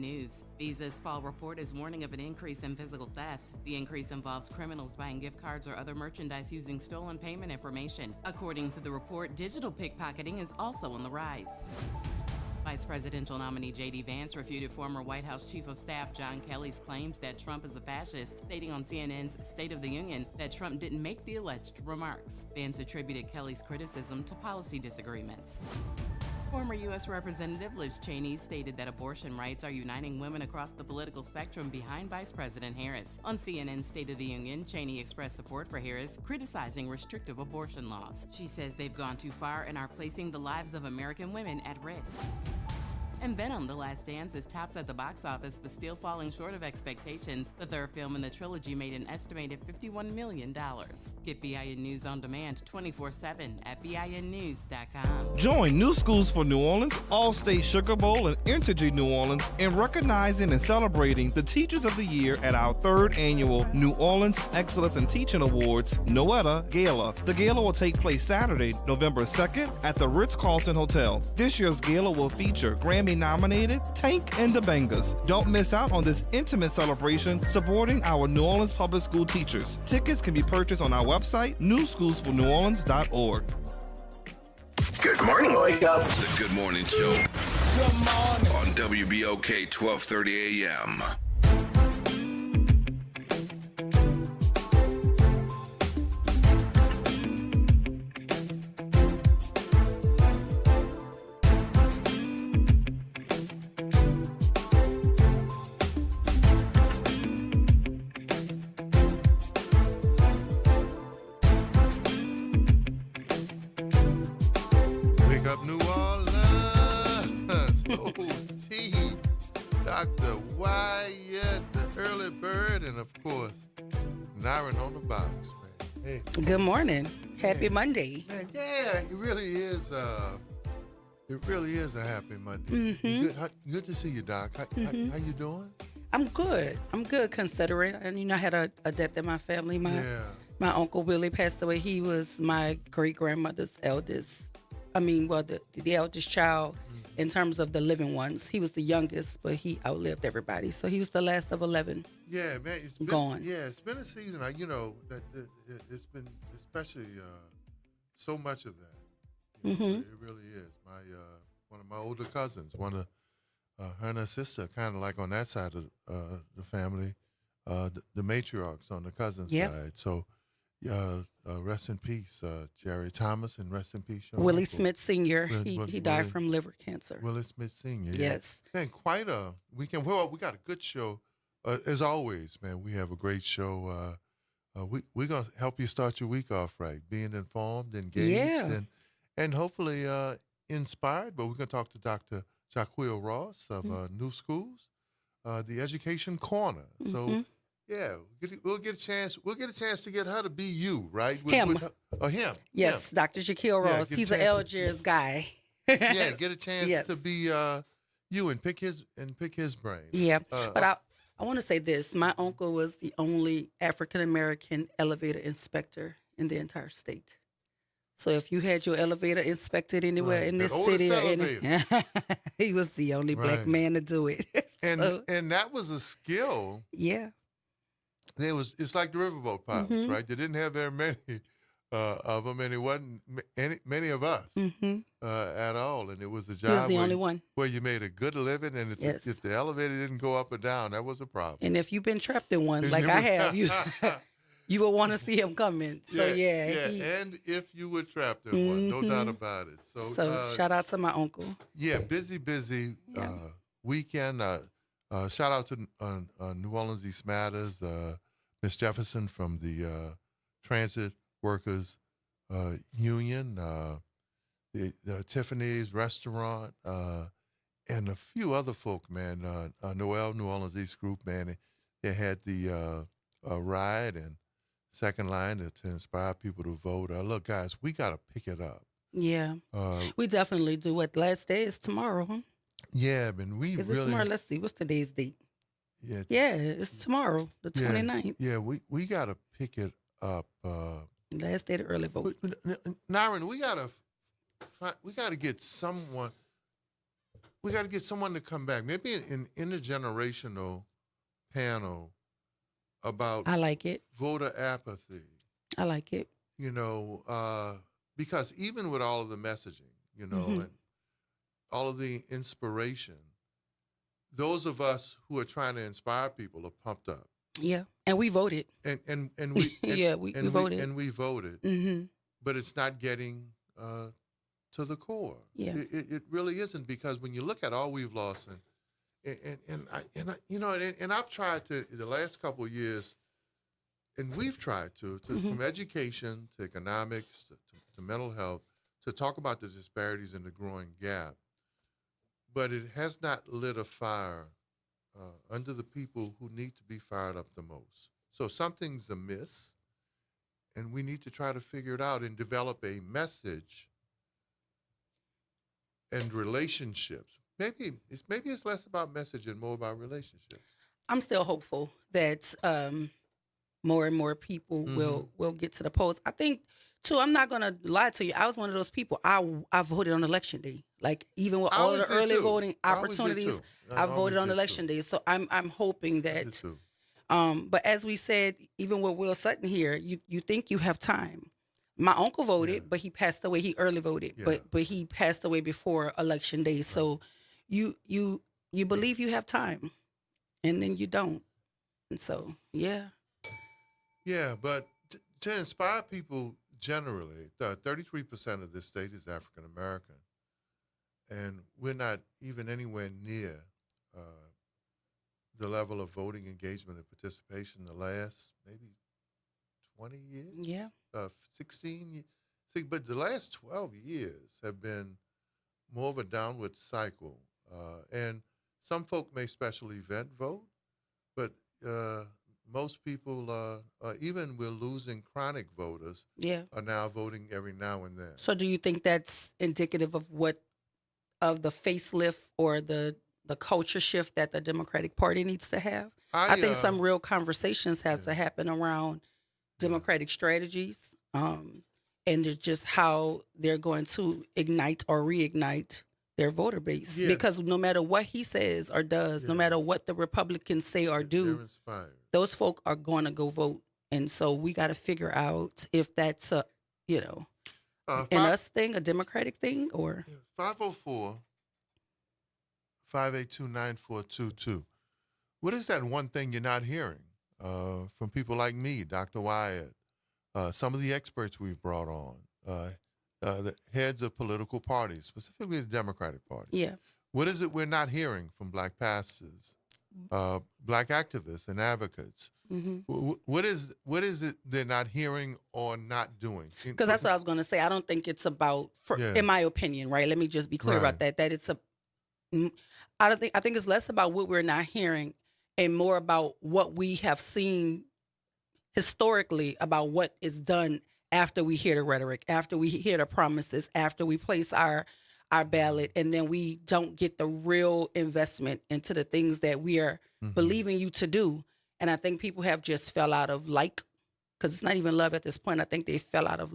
News. Visa's fall report is warning of an increase in physical thefts. The increase involves criminals buying gift cards or other merchandise using stolen payment information. According to the report, digital pickpocketing is also on the rise. Vice presidential nominee J.D. Vance refuted former White House Chief of Staff John Kelly's claims that Trump is a fascist, stating on CNN's State of the Union that Trump didn't make the alleged remarks. Vance attributed Kelly's criticism to policy disagreements. Former U.S. Representative Liz Cheney stated that abortion rights are uniting women across the political spectrum behind Vice President Harris. On CNN's State of the Union, Cheney expressed support for Harris, criticizing restrictive abortion laws. She says they've gone too far and are placing the lives of American women at risk. And Venom: The Last Dance is tops at the box office, but still falling short of expectations. The third film in the trilogy made an estimated $51 million. Get BIN News on demand 24/7 at BINnews.com. Join New Schools for New Orleans, All-State Sugar Bowl, and Entergy New Orleans in recognizing and celebrating the Teachers of the Year at our third annual New Orleans Excellence in Teaching Awards, Noetta Gala. The gala will take place Saturday, November 2nd at the Ritz-Carlton Hotel. This year's gala will feature Grammy-nominated Tank and the Bangers. Don't miss out on this intimate celebration supporting our New Orleans public school teachers. Tickets can be purchased on our website, newschoolsforneworleans.org. Good morning, Wake Up. The Good Morning Show. Good morning. On WBOK 1230 AM. Wake up New Orleans, O.T., Dr. Wyatt, the early bird, and of course, Nyron on the box, man. Hey, Good morning. Happy Monday. man, yeah, it really is. It really is a happy Monday. Good to see you, Doc. How you doing? I'm good. I'm good considering. And I had a death in my family. My Uncle Willie passed away. He was my great grandmother's eldest. The eldest child in terms of the living ones. He was the youngest, but he outlived everybody. So he was the last of 11. Yeah, man, it's been Gone. Yeah, it's been a season. It's been especially so much of that. It really is. My one of my older cousins, one of her and her sister, kind of like on that side of the family, the matriarchs on the cousin Yep. side. So, rest in peace, Jerry Thomas, and rest in peace, your Willie uncle, Smith Sr., Willie- he died Willie- from liver cancer. Willie Smith Sr. Yeah. Yes. Man, quite a weekend. Well, we got a good show. As always, man, we have a great show. We're going to help you start your week off right, being informed, engaged, Yeah. and hopefully inspired. But we're going to talk to Dr. Jaquil Ross of New Schools, the Education Corner. So, yeah, we'll get a chance. We'll get a chance to get her to be you, right? Him. Him. Yes, Dr. Shaquille Yeah, Ross. get He's an chance- Algiers guy. Yeah, get a chance Yes. to be you and pick his brain. Yeah, but I want to say this. My uncle was the only African-American elevator inspector in the entire state. So if you had your elevator inspected anywhere Right, in that this city, oldest he was the only black Right. man to do it. So, And that was a skill. yeah, It's like the riverboat pilots, right? They didn't have very many of them, and it wasn't many of us at all. And it was a job he was the where, only one. where you made a good living, and Yes. if the elevator didn't go up or down, that was a problem. And if you've been trapped in one, like I have, you will want to see him coming. So yeah, and if you were trapped in one, no doubt about it. so shout out to my uncle. Yeah, busy Yeah. weekend. Shout out to New Orleans East Matters, Miss Jefferson from the Transit Workers Union, the Tiffany's Restaurant, and a few other folk, man. Noel, New Orleans East Group, man. They had the ride and second line to inspire people to vote. Look, guys, we got to pick it up. Yeah, we definitely do. What last day is tomorrow? Huh? Yeah, man, we Is it really. tomorrow? Let's see. What's today's date? Yeah, Yeah, it's tomorrow, the 29th. Yeah, we got to pick it up. Last day to early vote. Naren, we gotta get someone. we got to get someone to come back. Maybe an intergenerational panel about I like it. voter apathy. I like it. You know, because even with all of the messaging, you know, and all of the inspiration, those of us who are trying to inspire people are pumped up. Yeah, and we voted. And we Yeah, we voted. and we voted, Mm-hmm. but it's not getting to the core. Yeah. It really isn't, because when you look at all we've lost, and I, you know, and I've tried to the last couple of years, and we've tried to from education to economics to mental health, to talk about the disparities and the growing gap, but it has not lit a fire under the people who need to be fired up the most. So something's amiss, and we need to try to figure it out and develop a message and relationships. Maybe it's less about message and more about relationships. I'm still hopeful that more and more people will get to the polls. I think too. I'm not gonna lie to you. I was one of those people. I voted on election day. Like even with all of the early voting opportunities, I voted on election day. So I'm hoping that. But as we said, even with Will Sutton here, you think you have time. My uncle voted, but he passed away. He early voted, but he passed away before election day. So you believe you have time, and then you don't. And so yeah. Yeah, but to inspire people generally, 33% of this state is African American, and we're not even anywhere near the level of voting engagement and participation in the last maybe 20 years. Yeah. 16 years. See, but the last 12 years have been more of a downward cycle, and some folk may special event vote, but most people, even we're losing chronic voters, are now voting every now and then. So do you think that's indicative of the facelift or the culture shift that the Democratic Party needs to have? I think some real conversations have to happen around Democratic strategies, and just how they're going to ignite or reignite their voter base. Yeah. Because no matter what he says or does, no matter what the Republicans say or do, they're inspired. Those folk are going to go vote. And so we got to figure out if that's a, an us thing, a Democratic thing, or 504-582-9422. What is that one thing you're not hearing from people like me, Dr. Wyatt, some of the experts we've brought on, the heads of political parties, specifically the Democratic Party? Yeah. What is it we're not hearing from black pastors, black activists and advocates? What is it they're not hearing or not doing? Because that's what I was going to say. I don't think it's about, in my opinion, right? Let me just be clear about that. That it's I think it's less about what we're not hearing and more about what we have seen historically about what is done after we hear the rhetoric, after we hear the promises, after we place our ballot, and then we don't get the real investment into the things that we are believing you to do. And I think people have just fell out of because it's not even love at this point. I think they fell out of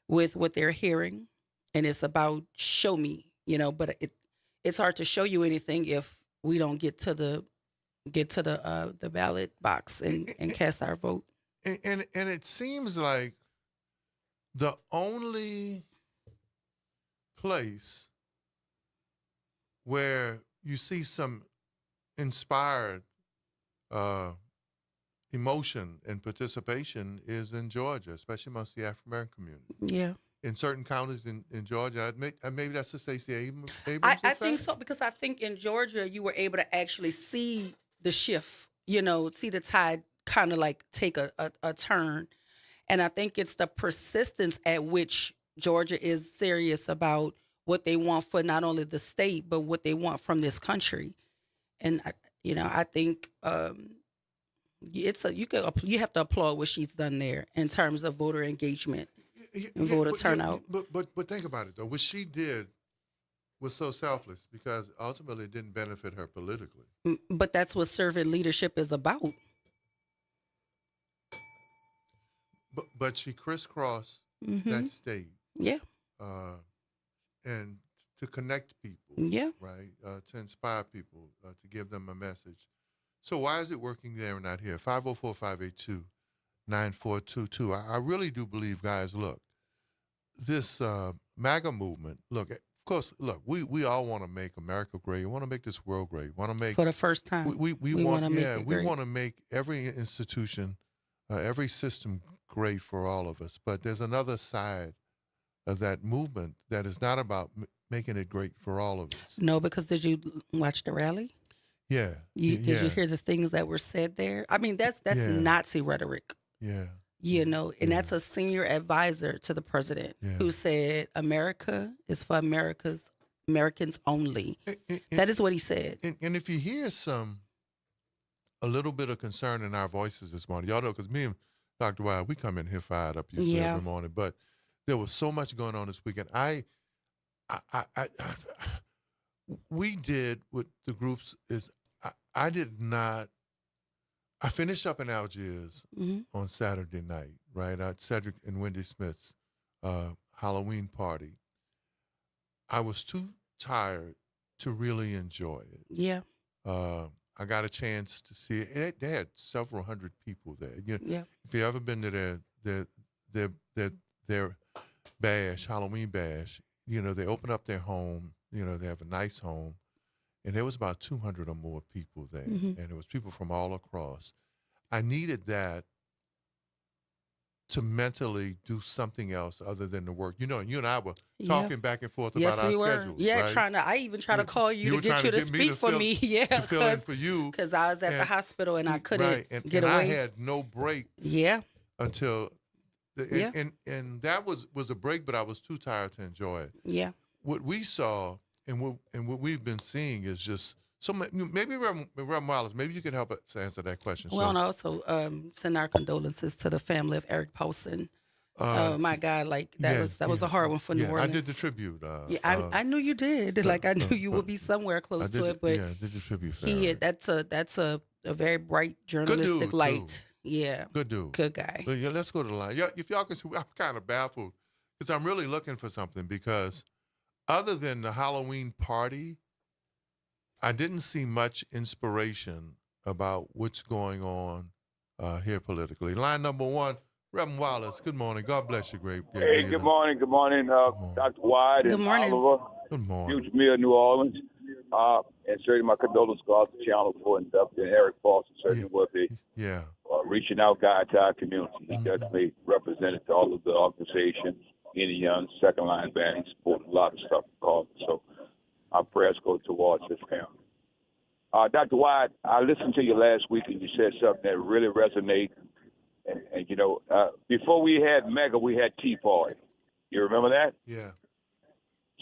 with what they're hearing, and it's about show me, but it's hard to show you anything if we don't get to the ballot box and cast our vote. And it seems like the only place where you see some inspired emotion and participation is in Georgia, especially amongst the African American community. Yeah. In certain counties in Georgia, maybe that's the Stacey Abrams I think so, because I think in Georgia you were able to actually see the shift, see the tide kind of take a turn. And I think it's the persistence at which Georgia is serious about what they want for not only the state, but what they want from this country. And, I think you have to applaud what she's done there in terms of voter engagement and voter turnout. But think about it, though. What she did was so selfless because ultimately it didn't benefit her politically. But that's what servant leadership is about. But she crisscrossed that state. Yeah. And to connect people, Yeah. right? To inspire people, to give them a message. So why is it working there and not here? 504-582-9422. I really do believe, guys, look, this MAGA movement, look, of course, look, we all want to make America great. We want to make this world great. We want to make For the first time. we wanna want make it we great. want to make every institution, every system great for all of us. But there's another side of that movement that is not about making it great for all of us. No, because did you watch the rally? Yeah. Did you hear the things that were said there? I mean, that's Yeah. Nazi rhetoric. Yeah. You know, and Yeah. that's a senior advisor to the president who said America is for Americans only. That is what he said. And if you hear a little bit of concern in our voices this morning, y'all know, because me and Dr. Wild, we come in here fired up usually Yeah. every morning, but there was so much going on this weekend. We did what the groups is. I did not. I finished up in Algiers on Saturday night, right? At Cedric and Wendy Smith's Halloween party. I was too tired to really enjoy it. Yeah. I got a chance to see it. They had several hundred people there. You know, Yeah. if you ever been to their bash, Halloween bash, you know, they open up their home. You know, they have a nice home. And there was about 200 or more people there. And it was people from all across. I needed that to mentally do something else other than the work. You know, and you and I were talking back and forth Yes, about our we were. schedules. Yeah, right? I even tried to call you to were get trying you to get me speak for fill- me. Yeah, to fill in for you. because I was at the And- hospital and I couldn't right. and, get and away. I had no break Yeah. until, Yeah. and that was a break, but I was too tired to enjoy it. Yeah. What we saw and what we've been seeing is just so maybe Reverend Wallace, maybe you can help us answer that question. Well, and also send our condolences to the family of Eric Paulson. My God, like that was a hard one for New Orleans. I did the tribute. I knew you did. Like I knew you would be somewhere close to it, but I did the tribute. For he Eric. that's a very bright journalistic dude, light. too. Yeah. Good dude. Good guy. Yeah, let's go to the line. Yeah, if y'all can see, I'm kind of baffled because I'm really looking for something because other than the Halloween party, I didn't see much inspiration about what's going on here politically. Line number one, Reverend Wallace, good morning. God bless you, great. Hey, good morning. Good morning, Dr. Wide Good and morning. Oliver. Good morning. Huge Mill, New Orleans. And certainly my condolences go out to Channel 4 and Eric Paulson certainly was a Yeah. reaching out guy to our community. He definitely represented to all of the organizations, any young second line band. He supported a lot of stuff called. So our prayers go towards his family. Dr. Wide, I listened to you last week and you said something that really resonated. And you know, before we had Mega, we had Tea Party. You remember that? Yeah.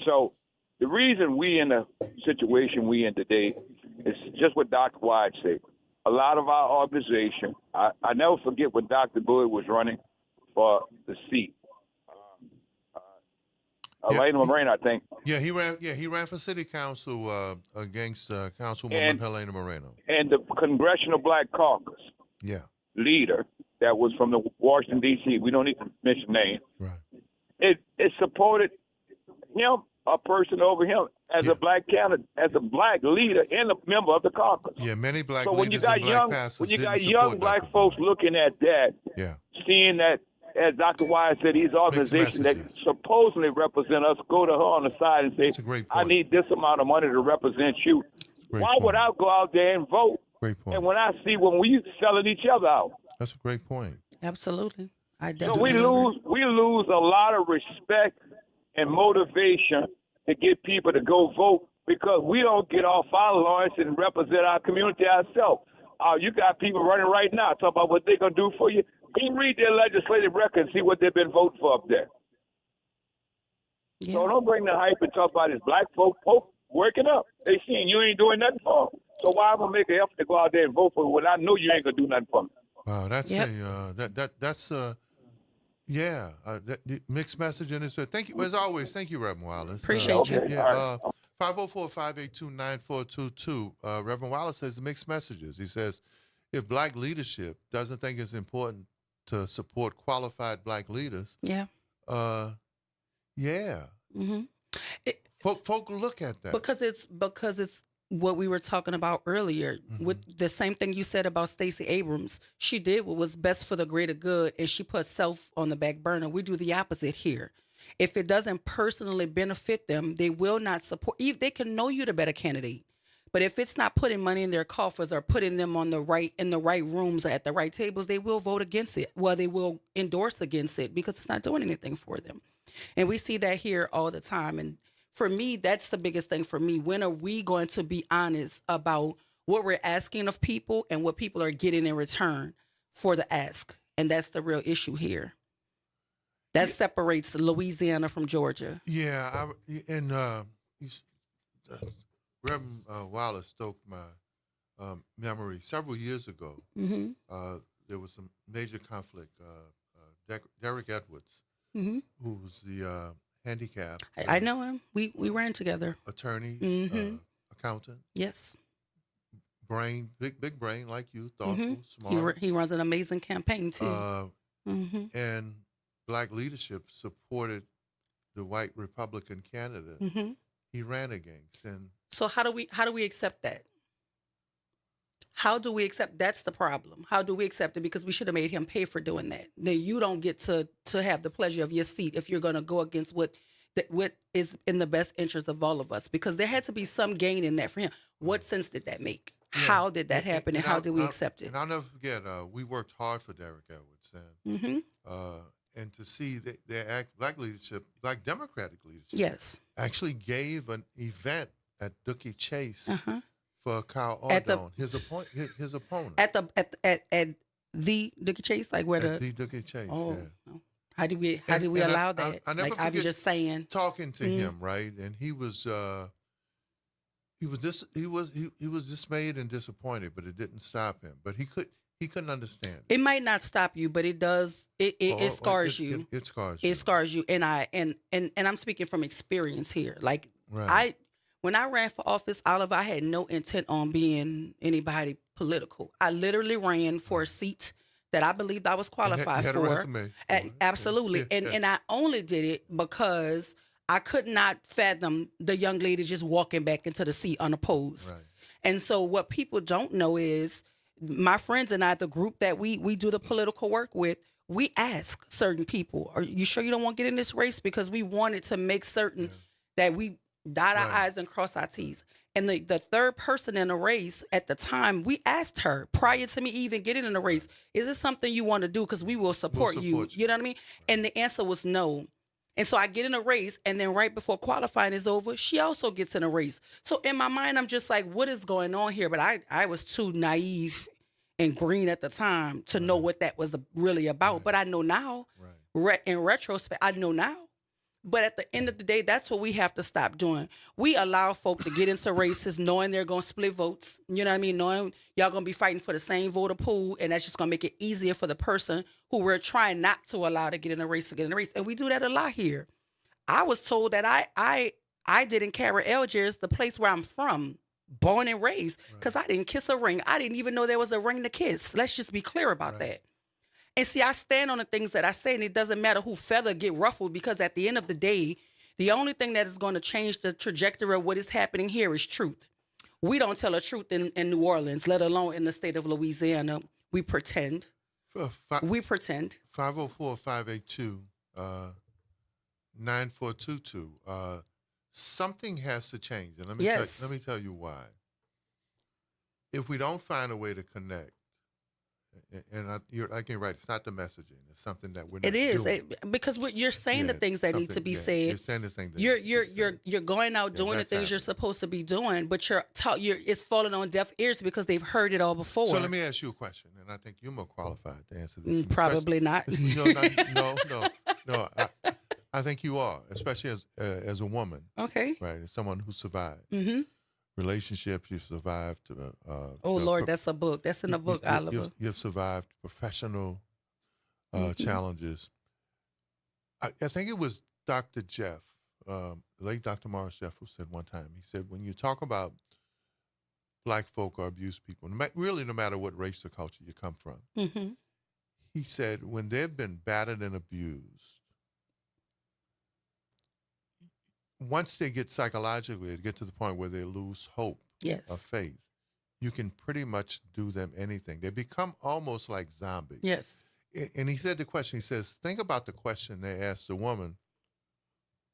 So the reason we in the situation we in today is just what Dr. Wide said. A lot of our organization, I never forget when Dr. Boyd was running for the seat. Helena Moreno, I think. Yeah, he ran for city council against Councilwoman Helena Moreno. And the Congressional Black Caucus Yeah. leader that was from the Washington, D.C., we don't need to mention names. Right. It supported him, a person over him, as a black candidate, as a black leader and a member of the caucus. Yeah, many black So when you leaders got and black young, pastors when you didn't got young support black Dr. folks Boyd. looking at that, Yeah. seeing that, as Dr. Wise said, these organizations that messages. supposedly represent us go to her on the side and say, That's a great I point. need this amount of money to represent you. Great Why would point. I go out there and vote? Great point. And when I see when we selling each other out, That's a great point. Absolutely. I so definitely we lose a lot of respect and motivation to get people to go vote because we don't get off our lawns and represent our community ourselves. You got people running right now talking about what they're going to do for you. Go read their legislative record and see what they've been voting for up there. Yeah. So don't bring the hype and talk about this black folk working up. They seeing you ain't doing nothing for them. So why am I make an effort to go out there and vote for you when I know you ain't going to do nothing for me? Wow, that's Yep. that mixed message in this. Thank you as always. Thank you, Reverend Wallace. Appreciate you. Yeah. 504-582-9422. Reverend Wallace says mixed messages. He says, if black leadership doesn't think it's important to support qualified black leaders, Yeah. yeah. Mm-hmm. folk look at that. Because it's what we were talking about earlier with the same thing you said about Stacey Abrams. She did what was best for the greater good, and she put self on the back burner. We do the opposite here. If it doesn't personally benefit them, they will not support. They can know you the better candidate, but if it's not putting money in their coffers or putting them in the right rooms or at the right tables, they will vote against it. Well, they will endorse against it because it's not doing anything for them. And we see that here all the time. And for me, that's the biggest thing for me. When are we going to be honest about what we're asking of people and what people are getting in return for the ask? And that's the real issue here. That separates Louisiana from Georgia. Yeah, Reverend Wallace stoked my memory. Several years ago, there was some major conflict. Derek Edwards, who was the handicap. I know him. We ran together. Attorney, accountant. Yes. Brain, big brain like you, thoughtful, smart. He runs an amazing campaign too. And Black leadership supported the white Republican candidate he ran against. And so how do we accept that? How do we accept? That's the problem. How do we accept it? Because we should have made him pay for doing that. Then you don't get to have the pleasure of your seat if you're going to go against what is in the best interest of all of us. Because there had to be some gain in that for him. What sense did that make? Yeah. How did that happen, and how did we accept it? And I'll never forget, we worked hard for Derek Edwards, and to see their Black leadership, Black Democratic leadership, actually gave an event at Dookie Chase for Kyle Ardon, his opponent. At the Dookie Chase, like where the Dookie Chase. Oh, yeah. How do we allow that? I never I was just saying, talking to him, right, and he was dismayed and disappointed, but it didn't stop him. But he couldn't understand. It might not stop you, but it does. It scars you. It scars you. It scars you. And I'm speaking from experience here. Like when I ran for office, Oliver, I had no intent on being anybody political. I literally ran for a seat that I believed I was qualified had for. A resume. Absolutely. And I only did it because I could not fathom the young lady just walking back into the seat unopposed. Right. And so what people don't know is my friends and I, the group that we do the political work with, we ask certain people, are you sure you don't want to get in this race? Because we wanted to make certain that we dot our I's and cross our T's. And the third person in the race at the time, we asked her prior to me even getting in the race, is this something you want to do? Because we will support you. You know what I mean? And the answer was no. And so I get in a race, and then right before qualifying is over, she also gets in a race. So in my mind, I'm just like, what is going on here? But I was too naive and green at the time to know what that was really about. But I know now, in retrospect, I know now. But at the end of the day, that's what we have to stop doing. We allow folk to get into races knowing they're going to split votes. You know what I mean? Knowing y'all going to be fighting for the same voter pool, and that's just going to make it easier for the person who we're trying not to allow to get in a race to get in a race. And we do that a lot here. I was told that I didn't carry Algiers, the place where I'm from, born and raised, because I didn't kiss a ring. I didn't even know there was a ring to kiss. Let's just be clear about that. And see, I stand on the things that I say, and it doesn't matter who feather get ruffled, because at the end of the day, the only thing that is going to change the trajectory of what is happening here is truth. We don't tell the truth in New Orleans, let alone in the state of Louisiana. We pretend. We pretend. 504-582-9422. Something has to change. And let me tell you why. If we don't find a way to connect, and I can write, it's not the messaging. It's something that we're not doing. Because you're saying the things that need to be said. You're saying the things that you're going out doing the things you're supposed to be doing, but it's falling on deaf ears because they've heard it all before. So let me ask you a question, and I think you're more qualified to answer this. Probably not. No. I think you are, especially as a woman. Okay. Right, as someone who survived. Relationships, you've survived. Lord, that's a book. That's in the book, Oliver. You've survived professional challenges. I think it was Dr. Jeff, late Dr. Morris Jeff, who said one time, he said, when you talk about Black folk or abused people, really no matter what race or culture you come from, he said, when they've been battered and abused, once they get psychologically, they get to the point where they lose hope of Yes. faith, you can pretty much do them anything. They become almost like zombies. Yes. And he said the question, he says, think about the question they asked the woman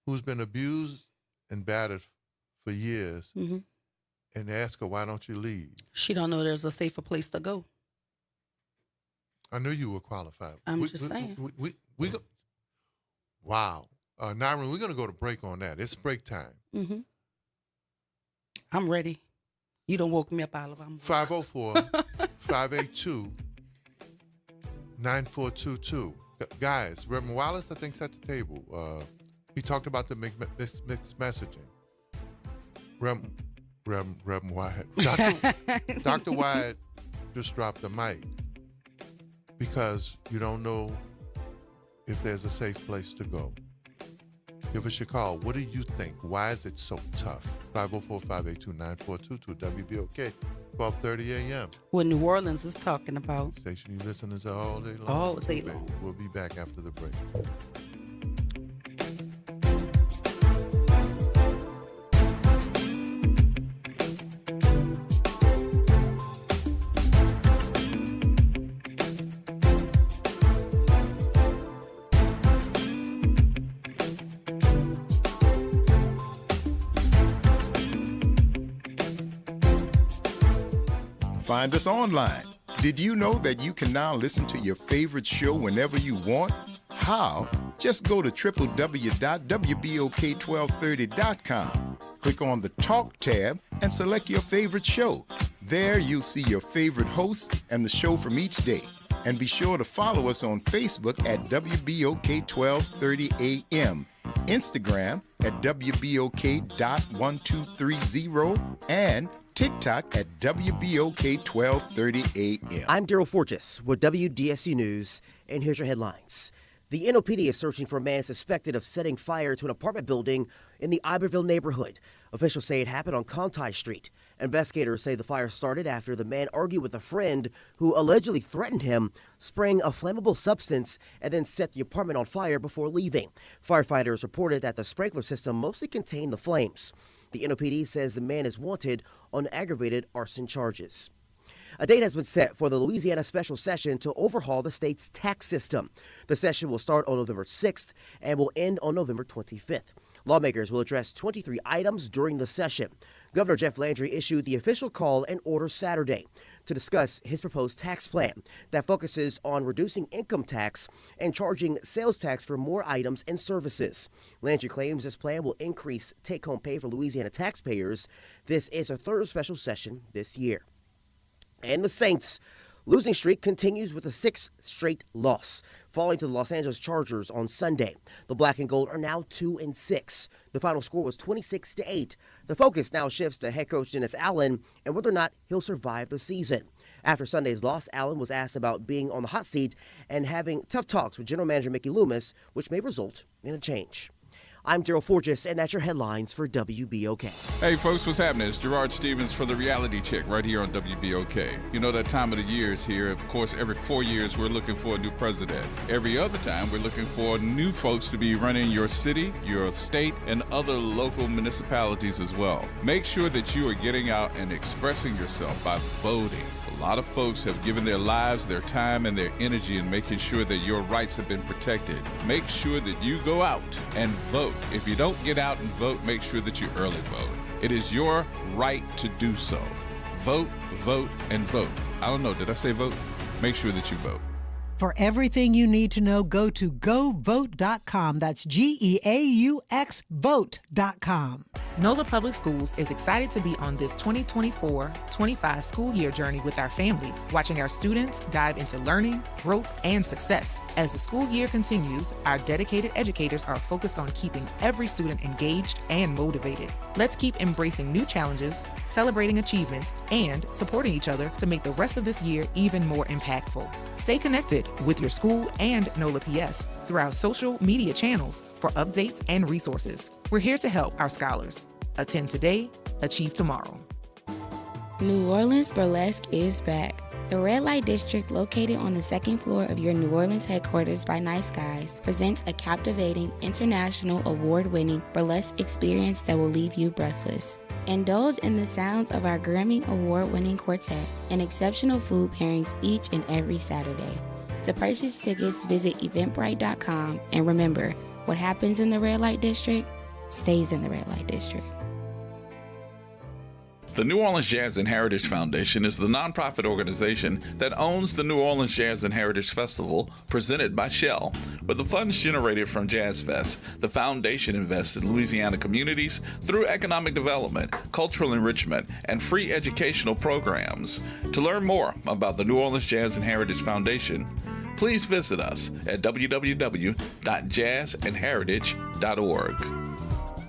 who's been abused and battered for years, Hmm. and they ask her, why don't you leave? She don't know there's a safer place to go. I knew you were qualified. I'm just saying. We go, wow. Nyron, we're going to go to break on that. It's break time. Hmm. I'm ready. You done woke me up, Oliver. I'm 504-582-9422. Guys, Reverend Wallace, I think, set the table. He talked about the mixed messaging. Reverend Wyatt. Dr. Wyatt just dropped the mic because you don't know if there's a safe place to go. Give us your call. What do you think? Why is it so tough? 504-582-9422, WBOK, 12:30 a.m. What New Orleans is talking about. Station you listeners are all day long. All day long. We'll be back after the break. Find us online. Did you know that you can now listen to your favorite show whenever you want? How? Just go to www.wbok1230.com. Click on the Talk tab and select your favorite show. There you'll see your favorite host and the show from each day. And be sure to follow us on Facebook at WBOK1230AM, Instagram at WBOK.1230, and TikTok at WBOK1230AM. I'm Daryl Forges with WDSU News, and here's your headlines. The NOPD is searching for a man suspected of setting fire to an apartment building in the Iberville neighborhood. Officials say it happened on Conti Street. Investigators say the fire started after the man argued with a friend who allegedly threatened him, spraying a flammable substance and then set the apartment on fire before leaving. Firefighters reported that the sprinkler system mostly contained the flames. The NOPD says the man is wanted on aggravated arson charges. A date has been set for the Louisiana special session to overhaul the state's tax system. The session will start on November 6th and will end on November 25th. Lawmakers will address 23 items during the session. Governor Jeff Landry issued the official call and order Saturday to discuss his proposed tax plan that focuses on reducing income tax and charging sales tax for more items and services. Landry claims this plan will increase take-home pay for Louisiana taxpayers. This is a third special session this year. And the Saints' losing streak continues with a sixth straight loss, falling to the Los Angeles Chargers on Sunday. The Black and Gold are now 2-6. The final score was 26-8. The focus now shifts to head coach Dennis Allen and whether or not he'll survive the season. After Sunday's loss, Allen was asked about being on the hot seat and having tough talks with General Manager Mickey Loomis, which may result in a change. I'm Daryl Forges, and that's your headlines for WBOK. Hey, folks, what's happening? It's Gerard Stevens for the Reality Check right here on WBOK. You know that time of the year is here. Of course, every 4 years, we're looking for a new president. Every other time, we're looking for new folks to be running your city, your state, and other local municipalities as well. Make sure that you are getting out and expressing yourself by voting. A lot of folks have given their lives, their time, and their energy in making sure that your rights have been protected. Make sure that you go out and vote. If you don't get out and vote, make sure that you early vote. It is your right to do so. Vote, vote, and vote. I don't know, did I say vote? Make sure that you vote. For everything you need to know, go to GoVote.com. That's GEAUX Vote.com. NOLA Public Schools is excited to be on this 2024-25 school year journey with our families, watching our students dive into learning, growth, and success. As the school year continues, our dedicated educators are focused on keeping every student engaged and motivated. Let's keep embracing new challenges, celebrating achievements, and supporting each other to make the rest of this year even more impactful. Stay connected with your school and NOLA PS through our social media channels for updates and resources. We're here to help our scholars. Attend today, achieve tomorrow. New Orleans Burlesque is back. The Red Light District, located on the second floor of your New Orleans headquarters by Night Skies, presents a captivating, international award-winning burlesque experience that will leave you breathless. Indulge in the sounds of our Grammy Award-winning quartet and exceptional food pairings each and every Saturday. To purchase tickets, visit Eventbrite.com, and remember, what happens in the Red Light District stays in the Red Light District. The New Orleans Jazz and Heritage Foundation is the nonprofit organization that owns the New Orleans Jazz and Heritage Festival, presented by Shell. With the funds generated from Jazz Fest, the foundation invests in Louisiana communities through economic development, cultural enrichment, and free educational programs. To learn more about the New Orleans Jazz and Heritage Foundation, please visit us at www.jazzandheritage.org.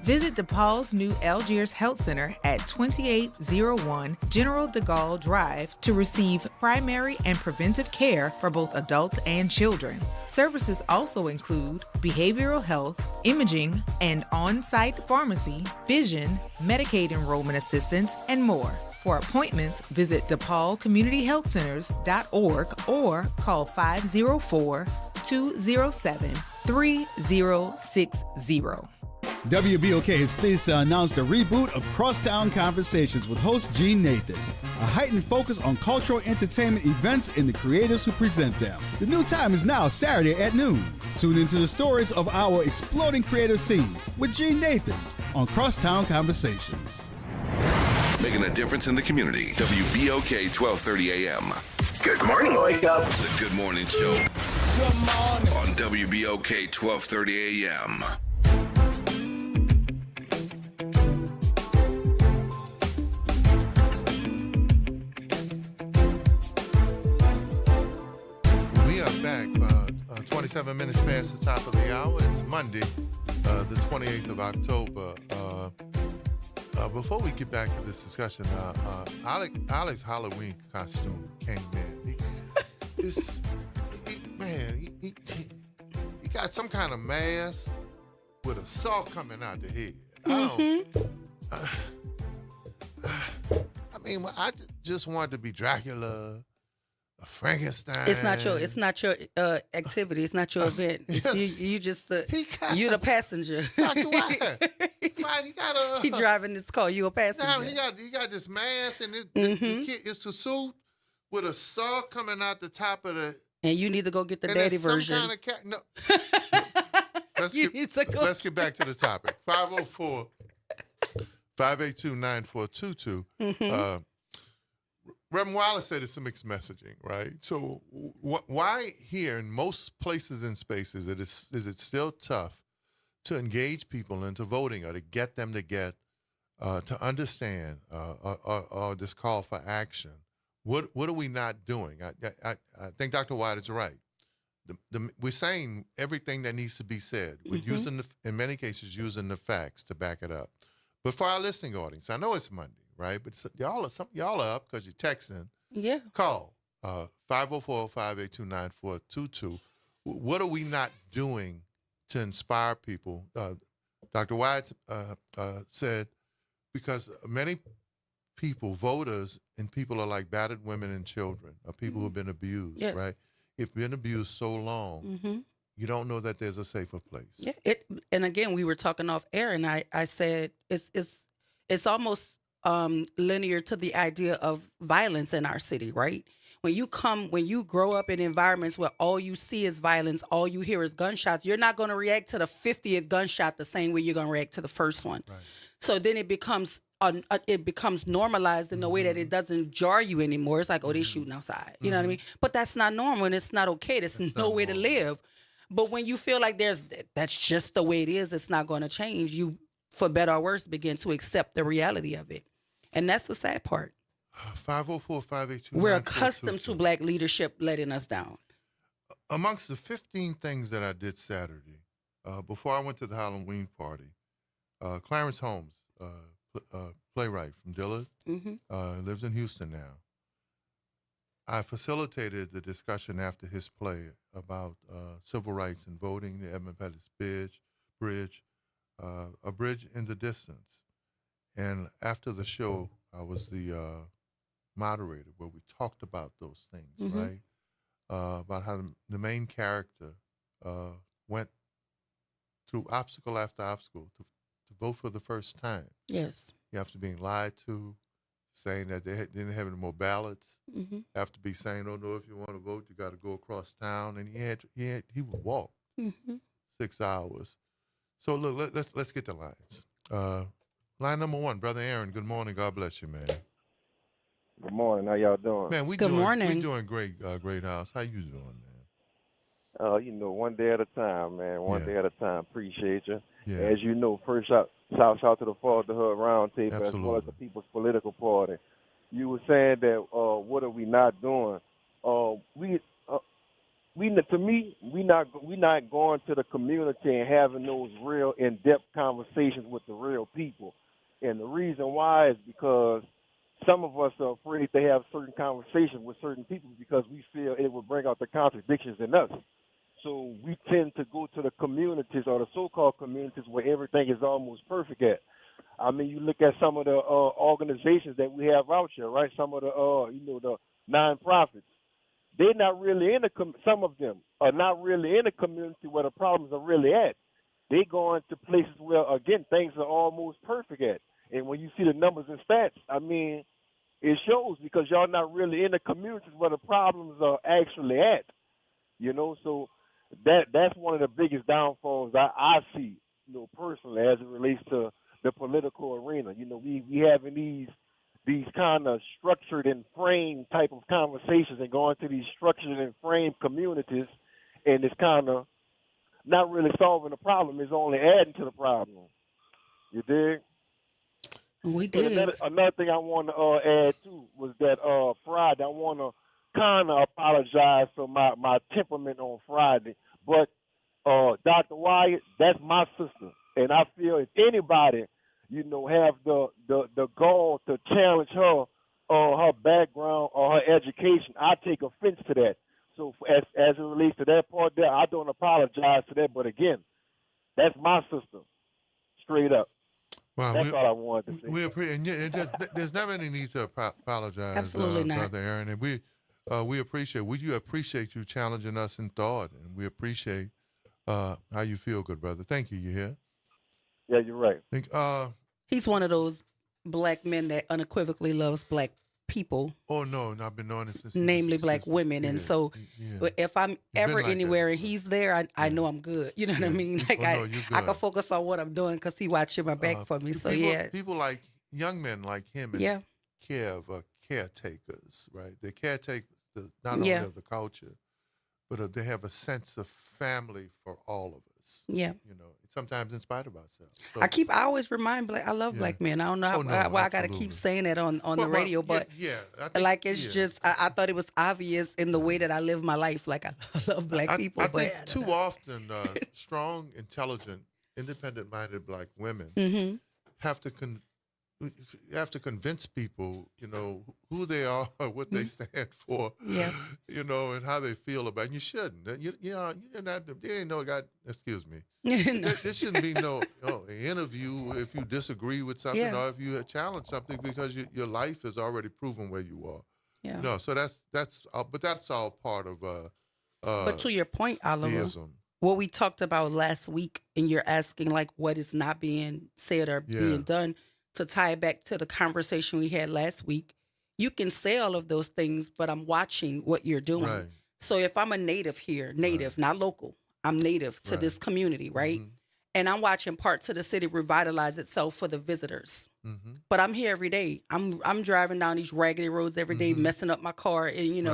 Visit DePaul's new Algiers Health Center at 2801 General de Gaulle Drive to receive primary and preventive care for both adults and children. Services also include behavioral health, imaging, and on-site pharmacy, vision, Medicaid enrollment assistance, and more. For appointments, visit DePaulCommunityHealthCenters.org or call 504-207-3060. WBOK is pleased to announce the reboot of Crosstown Conversations with host Gene Nathan. A heightened focus on cultural entertainment events and the creators who present them. The new time is now Saturday at noon. Tune into the stories of our exploding creative scene with Gene Nathan on Crosstown Conversations. Making a difference in the community. WBOK 1230 AM. Good morning, Wake Up. The Good Morning Show. Good morning. On WBOK 1230 AM. We are back 27 minutes past the top of the hour. It's Monday, the 28th of October. Before we get back to this discussion, Alex's Halloween costume came in. He got some kind of mask with a saw coming out the head. I just wanted to be Dracula, Frankenstein. It's not your activity. It's not your event. It's you just you're the passenger. Dr. White. He driving this car. You a passenger. Now he got this mask and it's a suit with a saw coming out the top of the. And you need to go get the daddy version. Some kind of no. Let's get back to the topic. 502-9422. Reverend Wallace said it's a mixed messaging, right? So why here in most places and spaces is it still tough to engage people into voting or to get them to understand or this call for action? What are we not doing? I think Dr. White is right. We're saying everything that needs to be said. We're using, in many cases, using the facts to back it up. But for our listening audience, I know it's Monday, right? But y'all are up because you're texting. Yeah. Call 504-582-9422. What are we not doing to inspire people? Dr. White said because many people, voters, and people are like battered women and children, or people who've been abused, right? If been abused so long, you don't know that there's a safer place. Yeah. And again, we were talking off air, and I said it's almost linear to the idea of violence in our city, right? When you grow up in environments where all you see is violence, all you hear is gunshots, you're not going to react to the 50th gunshot the same way you're going to react to the first one. Right. So then it becomes normalized in a way that it doesn't jar you anymore. It's like, oh, they're shooting outside. You know what I mean? But that's not normal, and it's not okay. That's no way to live. But when you feel like that's just the way it is, it's not going to change. You, for better or worse, begin to accept the reality of it. And that's the sad part. 504-582-9422. We're accustomed to Black leadership letting us down. Amongst the 15 things that I did Saturday, before I went to the Halloween party, Clarence Holmes, playwright from Dillard, lives in Houston now. I facilitated the discussion after his play about civil rights and voting, the Edmund Pettus Bridge, A Bridge in the Distance. And after the show, I was the moderator where we talked about those things, Mm-hmm. right? About how the main character went through obstacle after obstacle to vote for the first time. Yes. After being lied to, saying that they didn't have any more ballots. Mm-hmm. After be saying, "Oh no, if you want to vote, you got to go across town," and he would walk Mm-hmm. 6 hours. So look, let's get the lines. Line number 1, Brother Aaron. Good morning. God bless you, man. Good morning. How y'all doing? Man, we doing great, Great House. How you doing, man? One day at a time, man. One day at a time. Appreciate you. Yeah. As you know, first shout to the Fatherhood Roundtable as well as Absolutely. the People's Political Party. You were saying that what are we not doing? To me, we not going to the community and having those real in-depth conversations with the real people. And the reason why is because some of us are afraid to have certain conversations with certain people because we feel it will bring out the contradictions in us. So we tend to go to the communities or the so-called communities where everything is almost perfect at. I mean, you look at some of the organizations that we have out here, right? Some of the, the nonprofits. They're not really some of them are not really in the community where the problems are really at. They go into places where, again, things are almost perfect at. And when you see the numbers and stats, I mean, it shows because y'all not really in the communities where the problems are actually at. So that's one of the biggest downfalls I see, personally as it relates to the political arena. We having these kind of structured and framed type of conversations and going to these structured and framed communities, and it's kind of not really solving the problem. It's only adding to the problem. You dig? We did. Another thing I want to add too was that Friday I want to kind of apologize for my temperament on Friday, but Dr. Wyatt, that's my sister, and I feel if anybody, have the goal to challenge her her background or her education, I take offense to that. So as it relates to that part there, I don't apologize for that. But again, that's my sister, straight up. Well, that's all I wanted to say. We appreciate, and there's never any need to apologize, Absolutely not. Brother Aaron. And we appreciate you challenging us in thought, and we appreciate how you feel, good brother. Thank you. You hear? Yeah, you're right. He's one of those black men that unequivocally loves black people. Oh no, I've been knowing it since namely black women, and so if I'm ever like anywhere and he's there, I know I'm good. You know what I mean? Like I can focus on what I'm doing because he watching my back for me. So people like young men like him and Kev are caretakers, right? They caretake not only of the culture, but they have a sense of family for all of us. Yeah, sometimes in spite of ourselves. So, I always remind I love black men. I don't know why I got to keep saying that on the radio, but I think, just I thought it was obvious in the way that I live my life. Like I love black people, I but think too often strong, intelligent, independent-minded black women mm-hmm. have to convince people, who they are, what they stand for, and how they feel about it. And you shouldn't. You're not. There ain't no God. Excuse me. There shouldn't be no interview if you disagree with something or if you challenge something because your life has already proven where you are. Yeah. So but that's all part of. But to your point, Oliver. Theism. What we talked about last week, and you're asking like what is not being said or being done. To tie it back to the conversation we had last week, you can say all of those things, but I'm watching what you're doing. Right. So if I'm a native here, not local, I'm native to this community, right? Mm-hmm. And I'm watching parts of the city revitalize itself for the visitors. Mm-hmm. But I'm here every day. I'm driving down these raggedy roads every day, messing up my car, and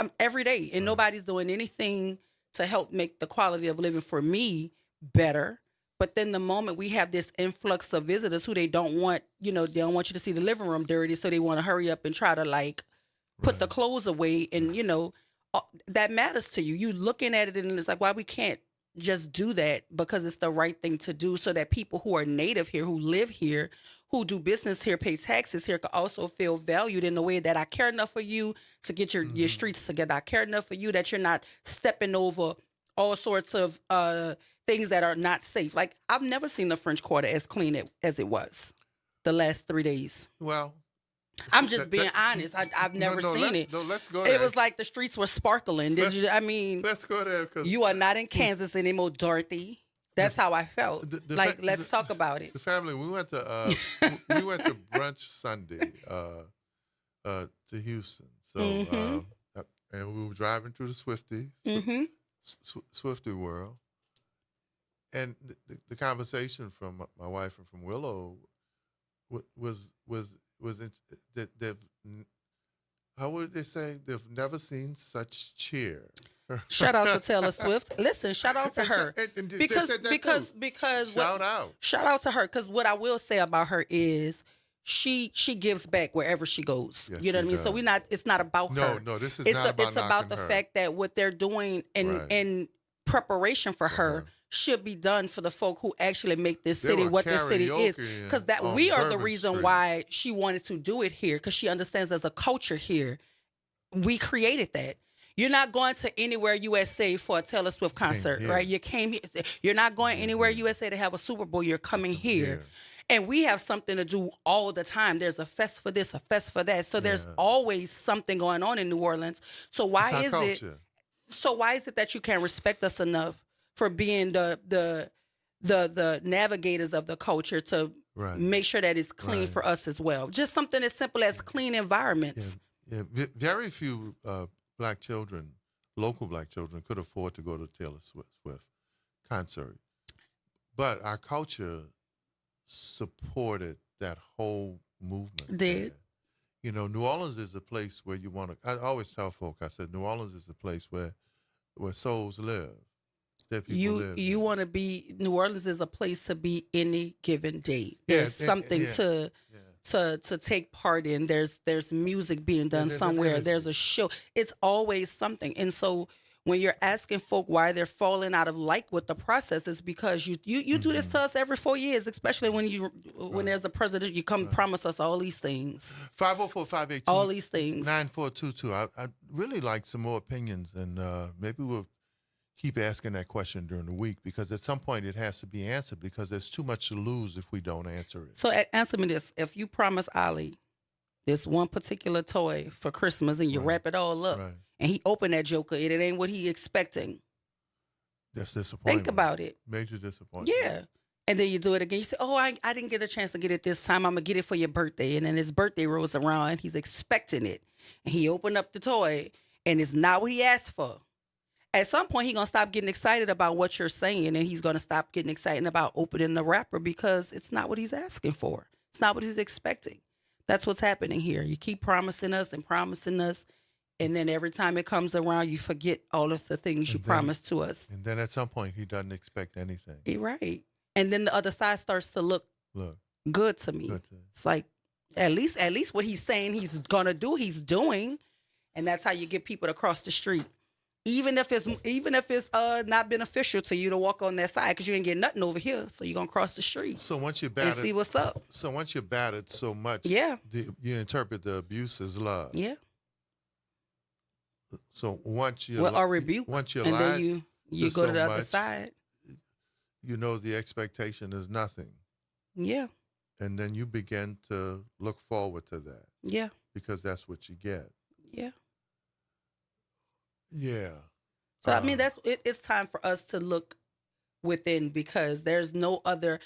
I'm every day, and nobody's doing anything to help make the quality of living for me better. But then the moment we have this influx of visitors who they don't want, they don't want you to see the living room dirty, so they want to hurry up and try to put the clothes away, and that matters to you. You looking at it and it's like, why we can't just do that because it's the right thing to do, so that people who are native here, who live here, who do business here, pay taxes here, can also feel valued in the way that I care enough for you to get your streets together. I care enough for you that you're not stepping over all sorts of things that are not safe. Like, I've never seen the French Quarter as clean as it was the last 3 days. Well, I'm just being honest. I've never seen it. No, let's go It there. was like the streets were sparkling. Did you? I mean, let's go there because you are not in Kansas anymore, Dorothy. That's how I felt. Let's talk about it. The family, we went to brunch Sunday to Houston. So and we were driving through the Swifty, Swifty world, and the conversation from my wife and from Willow was that how would they say they've never seen such cheer. Shout out to Taylor Swift. Listen, shout out to her because shout out to her because what I will say about her is she gives back wherever she goes. Yes, you know what I mean? does. So it's not about her. No, this is it's not about it's about the her. fact that what they're doing in preparation for her should be done for the folk who actually make this There city were what this city is. karaoke Because that on we are the Bourbon reason Street. why she wanted to do it here, because she understands there's a culture here. We created that. You're not going to Anywhere USA for a Taylor Swift concert, right? You came here. You're not going Anywhere USA to have a Super Bowl. You're coming here. And we have something to do all the time. There's a fest for this, a fest for that. So there's always something going on in New Orleans. So why is it? So why is it that you can't respect us enough for being the navigators of the culture to make sure that it's clean for us as well? Just something as simple as clean environments. Very few black children, local black children, could afford to go to Taylor Swift concert. But our culture supported that whole movement. Did. You know, New Orleans is a place where you want to, I always tell folk, I said, New Orleans is a place where souls live. That people live. You want to be, New Orleans is a place to be any given day. Yeah, There's something to take part in. There's music being done somewhere. There's a show. It's always something. And so when you're asking folk why they're falling out of like with the process, is because you do this to us every 4 years, especially when there's a president, you come promise us all these things. 504-582. All these things. 9422. I'd really like some more opinions, and maybe we'll keep asking that question during the week, because at some point it has to be answered, because there's too much to lose if we don't answer it. So answer me this. If you promise Ali this one particular toy for Christmas and you wrap it all up, and he opened that joker and it ain't what he expecting, that's disappointing. think about it. Major disappointment. Yeah. And then you do it again. You say, oh, I didn't get a chance to get it this time. I'm going to get it for your birthday. And then his birthday rolls around and he's expecting it. And he opened up the toy and it's not what he asked for. At some point, he's going to stop getting excited about what you're saying, and he's going to stop getting excited about opening the wrapper, because it's not what he's asking for. It's not what he's expecting. That's what's happening here. You keep promising us, and then every time it comes around, you forget all of the things you promised to us. And then at some point, he doesn't expect anything. You're right. And then the other side starts to look good to me. It's like, at least what he's saying he's going to do, he's doing. And that's how you get people to cross the street. Even if it's not beneficial to you to walk on that side, because you ain't getting nothing over here, so you're gonna cross the street. So once you're battered, and see what's up. So once you're battered so much, you interpret the abuse as love. Yeah. So once you or rebuke, once you're and lied then you go to the other side. You know the expectation is nothing. Yeah. And then you begin to look forward to that. Yeah. Because that's what you get. Yeah. Yeah. So I mean, it's time for us to look within, because there's no other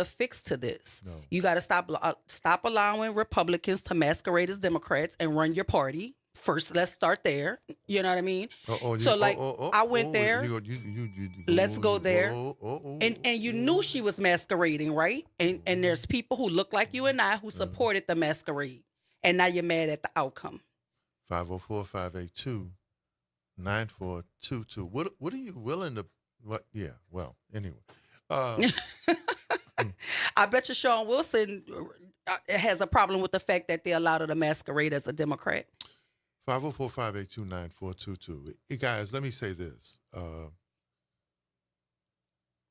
fix to this. No. You got to stop allowing Republicans to masquerade as Democrats and run your party. First, let's start there. You know what I mean? I went there. Let's go there. And you knew she was masquerading, right? And there's people who look like you and I who supported the masquerade. And now you're mad at the outcome. 504-582-9422. What are you willing to? What? Yeah. Well, anyway. I bet you Sean Wilson has a problem with the fact that they allowed her to masquerade as a Democrat. 504-582-9422. Hey guys, let me say this.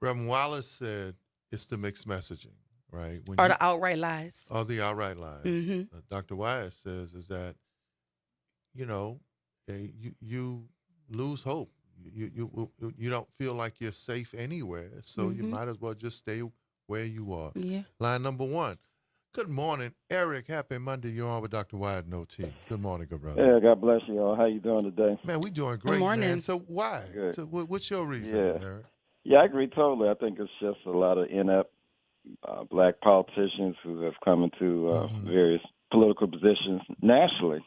Reverend Wallace said it's the mixed messaging, right? The outright lies. Or the outright lies. Mm-hmm. Dr. Wyatt says is that, you lose hope. You don't feel like you're safe anywhere, so you might as well just stay where you are. Yeah. Line number one. Good morning, Eric. Happy Monday. You're on with Dr. Wyatt and OT. Good morning, good brother. Yeah, God bless you all. How you doing today? Man, we doing great, man. So why? Good. So what's your reason, Yeah. Eric? Yeah, I agree totally. I think it's just a lot of inept black politicians who have come into various political positions nationally.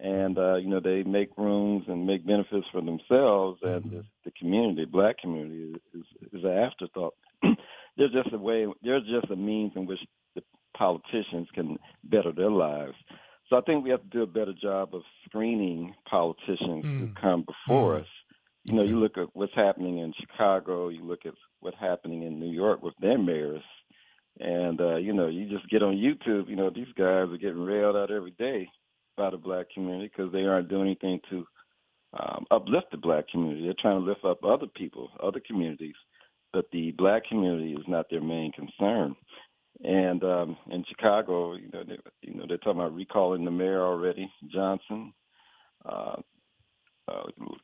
And, they make rooms and make benefits for themselves, and the community, black community, is an afterthought. There's just a means in which the politicians can better their lives. So I think we have to do a better job of screening politicians who come before us. You look at what's happening in Chicago, you look at what's happening in New York with their mayors, and, you just get on YouTube, these guys are getting railed out every day by the black community because they aren't doing anything to uplift the black community. They're trying to lift up other people, other communities, but the black community is not their main concern. And in Chicago, they're talking about recalling the mayor already, Johnson.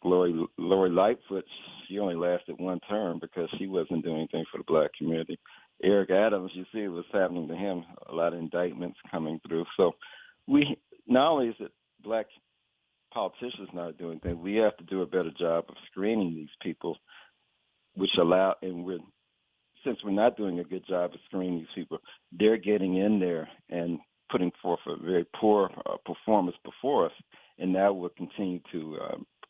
Lori Lightfoot, she only lasted one term because she wasn't doing anything for the black community. Eric Adams, you see what's happening to him, a lot of indictments coming through. So we not only is it black politicians not doing things, we have to do a better job of screening these people, since we're not doing a good job of screening these people, they're getting in there and putting forth a very poor performance before us, and that will continue to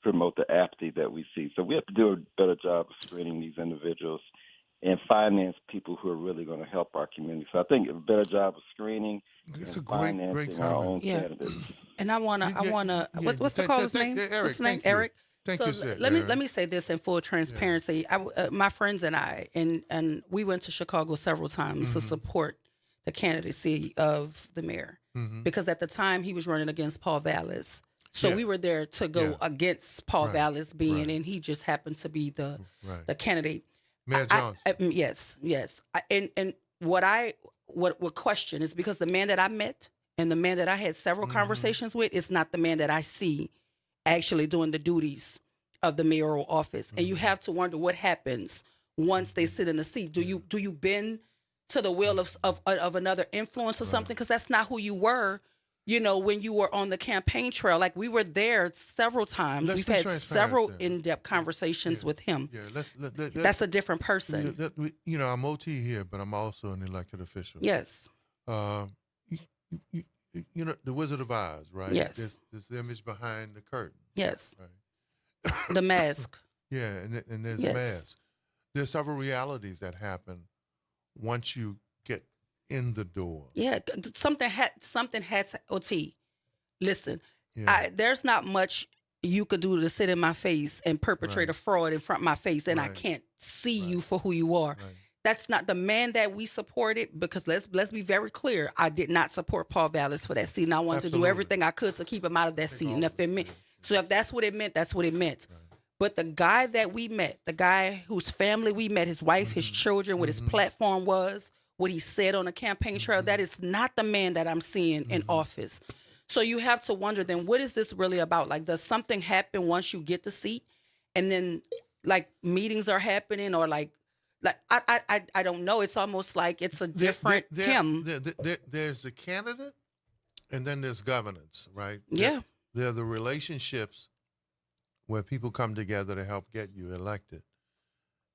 promote the apathy that we see. So we have to do a better job of screening these individuals and finance people who are really going to help our community. So I think a better job of screening and financing our own candidates. And I wanna, what's the caller's name? What's his name? Eric. Thank so you, sir. let me say this in full transparency. My friends and I, and we went to Chicago several times to support the candidacy of the mayor because at the time he was running against Paul Vallis. So we were there to go against Paul Vallis and he just happened to be the candidate. Mayor Johnson. Yes. And what question is because the man that I met and the man that I had several conversations with is not the man that I see actually doing the duties of the mayoral office. And you have to wonder what happens once they sit in the seat. Do you bend to the will of another influence or something? Because that's not who you were, when you were on the campaign trail. Like we were there several times. We've had several in-depth conversations with him. That's a different person. I'm OT here, but I'm also an elected official. Yes. The Wizard of Oz, right? Yes. There's the image behind the curtain. Yes. Right. The mask. Yeah, and there's the mask. There's several realities that happen once you get in the door. Yeah, something had to, OT. Listen, there's not much you could do to sit in my face and perpetrate a fraud in front of my face, and I can't see you for who you are. Right. That's not the man that we supported, because let's be very clear. I did not support Paul Vallis for that seat, and I wanted to do everything I could to keep him out of that seat. And if that's what it meant, that's what it meant. Right. But the guy that we met, the guy whose family we met, his wife, his children, what his platform was, what he said on the campaign trail, that is not the man that I'm seeing in office. So you have to wonder then, what is this really about? Like, does something happen once you get the seat, and then like meetings are happening, or like I don't know. It's almost like it's a different him. There's the candidate, and then there's governance, right? Yeah. There are the relationships where people come together to help get you elected.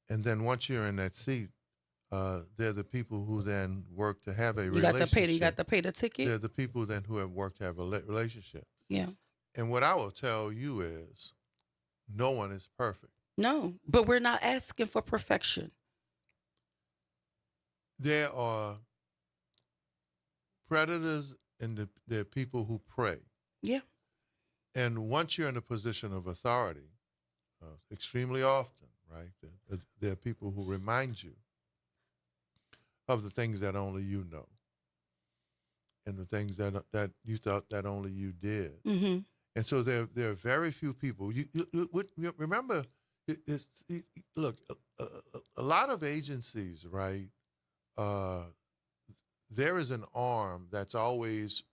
And then once you're in that seat, they're the people who then work to have a relationship. You got to pay the ticket. They're the people then who have worked to have a relationship. Yeah. And what I will tell you is, no one is perfect. No, but we're not asking for perfection. There are predators and there are people who prey. Yeah. And once you're in a position of authority, extremely often, right, there are people who remind you of the things that only you know, and the things that you thought that only you did. Mm-hmm. And so there are very few people. You remember, look, a lot of agencies, right, there is an arm that's always,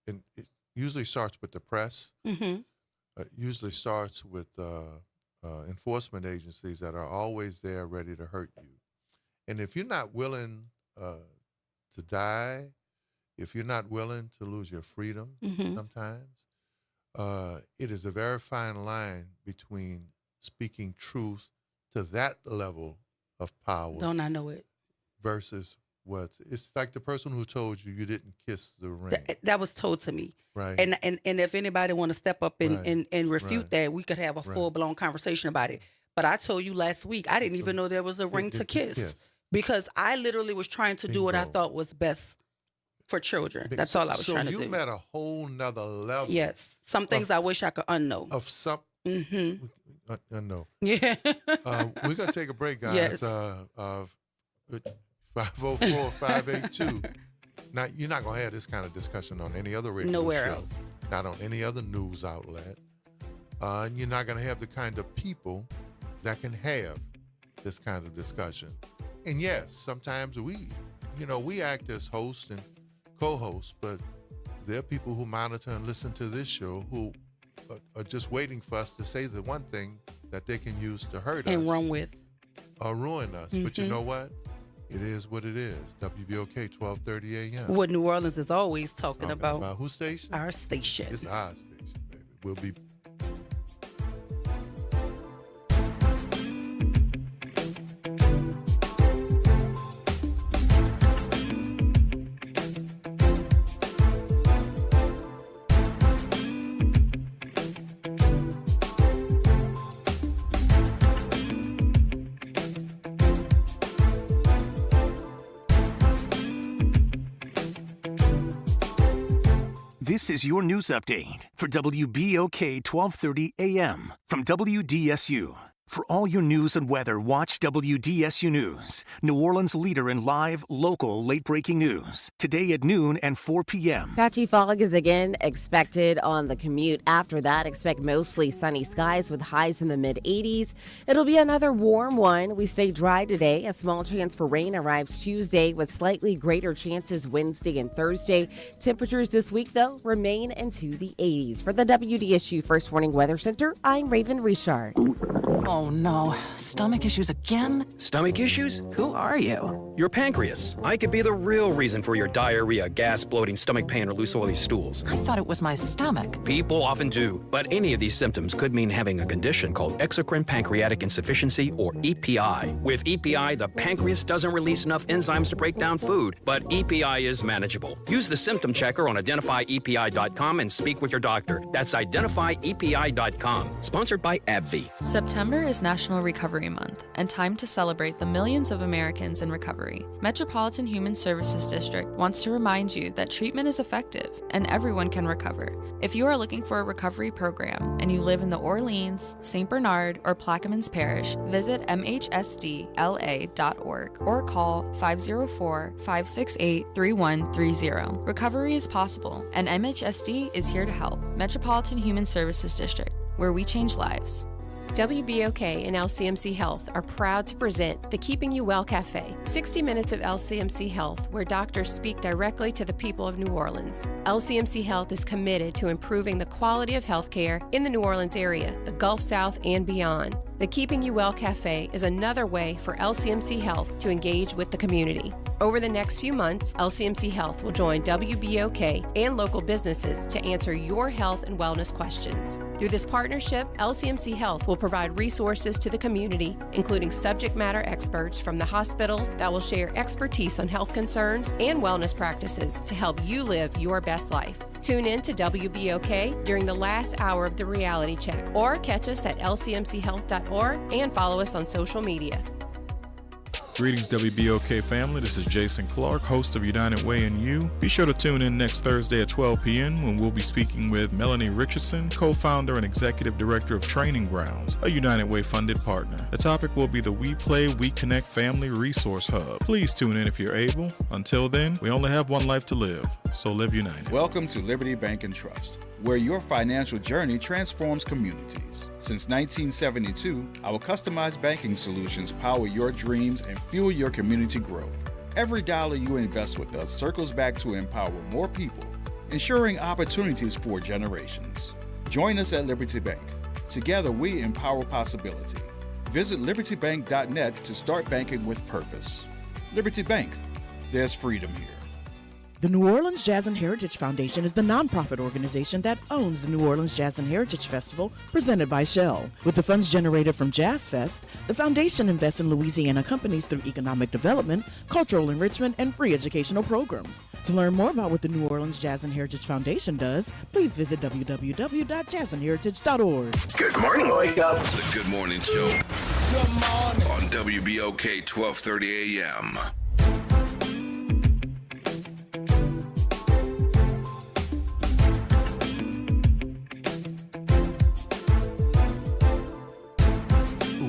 it usually starts with the press. Mm-hmm. It usually starts with enforcement agencies that are always there ready to hurt you. And if you're not willing to die, if you're not willing to lose your freedom Mhm. sometimes, it is a very fine line between speaking truth to that level of power Don't I know it? versus it's like the person who told you you didn't kiss the ring. That was told to me. Right. And if anybody want to step up and, Right. and refute Right. that, we could have a Right. full blown conversation about it. But I told you last week, I didn't even know there was a ring to kiss because I literally was trying to do what I thought was best for children. That's all I was trying to So do. you met a whole nother level. Yes. Some things I wish I could unknow. Of some. Mm-hmm. I know. Yeah. We're going to take a break, guys. Yes. 504-582. Now, you're not going to have this kind of discussion on any other radio Nowhere show. else. Not on any other news outlet. And you're not going to have the kind of people that can have this kind of discussion. And yes, sometimes we act as host and co-host, but there are people who monitor and listen to this show who are just waiting for us to say the one thing that they can use to hurt us. And run with. Or ruin us. But you Mhm. know what? It is what it is. WBOK, 1230 a.m. What New Orleans is always talking about. Whose station? Our station. It's our station, baby. We'll be... This is your news update for WBOK 1230 AM from WDSU. For all your news and weather, watch WDSU News, New Orleans' leader in live, local, late-breaking news. Today at noon and 4 p.m. Patchy fog is again expected on the commute. After that, expect mostly sunny skies with highs in the mid-80s. It'll be another warm one. We stay dry today. A small chance for rain arrives Tuesday with slightly greater chances Wednesday and Thursday. Temperatures this week, though, remain into the 80s. For the WDSU First Warning Weather Center, I'm Raven Richard. Oh no, stomach issues again? Stomach issues? Who are you? Your pancreas. I could be the real reason for your diarrhea, gas, bloating, stomach pain, or loose oily stools. I thought it was my stomach. People often do, but any of these symptoms could mean having a condition called exocrine pancreatic insufficiency, or EPI. With EPI, the pancreas doesn't release enough enzymes to break down food, but EPI is manageable. Use the symptom checker on identifyepi.com and speak with your doctor. That's identifyepi.com. Sponsored by AbbVie. September is National Recovery Month and time to celebrate the millions of Americans in recovery. Metropolitan Human Services District wants to remind you that treatment is effective and everyone can recover. If you are looking for a recovery program and you live in the Orleans, St. Bernard, or Plaquemines Parish, visit mhsdla.org or call 504-568-3130. Recovery is possible, and MHSD is here to help. Metropolitan Human Services District, where we change lives. WBOK and LCMC Health are proud to present the Keeping You Well Cafe, 60 minutes of LCMC Health, where doctors speak directly to the people of New Orleans. LCMC Health is committed to improving the quality of healthcare in the New Orleans area, the Gulf South, and beyond. The Keeping You Well Cafe is another way for LCMC Health to engage with the community. Over the next few months, LCMC Health will join WBOK and local businesses to answer your health and wellness questions. Through this partnership, LCMC Health will provide resources to the community, including subject matter experts from the hospitals that will share expertise on health concerns and wellness practices to help you live your best life. Tune in to WBOK during the last hour of the reality check, or catch us at lcmchealth.org and follow us on social media. Greetings, WBOK family. This is Jason Clark, host of United Way and You. Be sure to tune in next Thursday at 12 p.m. when we'll be speaking with Melanie Richardson, co-founder and executive director of Training Grounds, a United Way funded partner. The topic will be the We Play, We Connect Family Resource Hub. Please tune in if you're able. Until then, we only have one life to live, so live united. Welcome to Liberty Bank and Trust, where your financial journey transforms communities. Since 1972, our customized banking solutions power your dreams and fuel your community growth. Every dollar you invest with us circles back to empower more people, ensuring opportunities for generations. Join us at Liberty Bank. Together, we empower possibility. Visit libertybank.net to start banking with purpose. Liberty Bank, there's freedom here. The New Orleans Jazz and Heritage Foundation is the nonprofit organization that owns the New Orleans Jazz and Heritage Festival presented by Shell. With the funds generated from Jazz Fest, the foundation invests in Louisiana companies through economic development, cultural enrichment, and free educational programs. To learn more about what the New Orleans Jazz and Heritage Foundation does, please visit www.jazzandheritage.org. Good morning, Wake Up. The Good Morning Show. Good morning. On WBOK 1230 AM.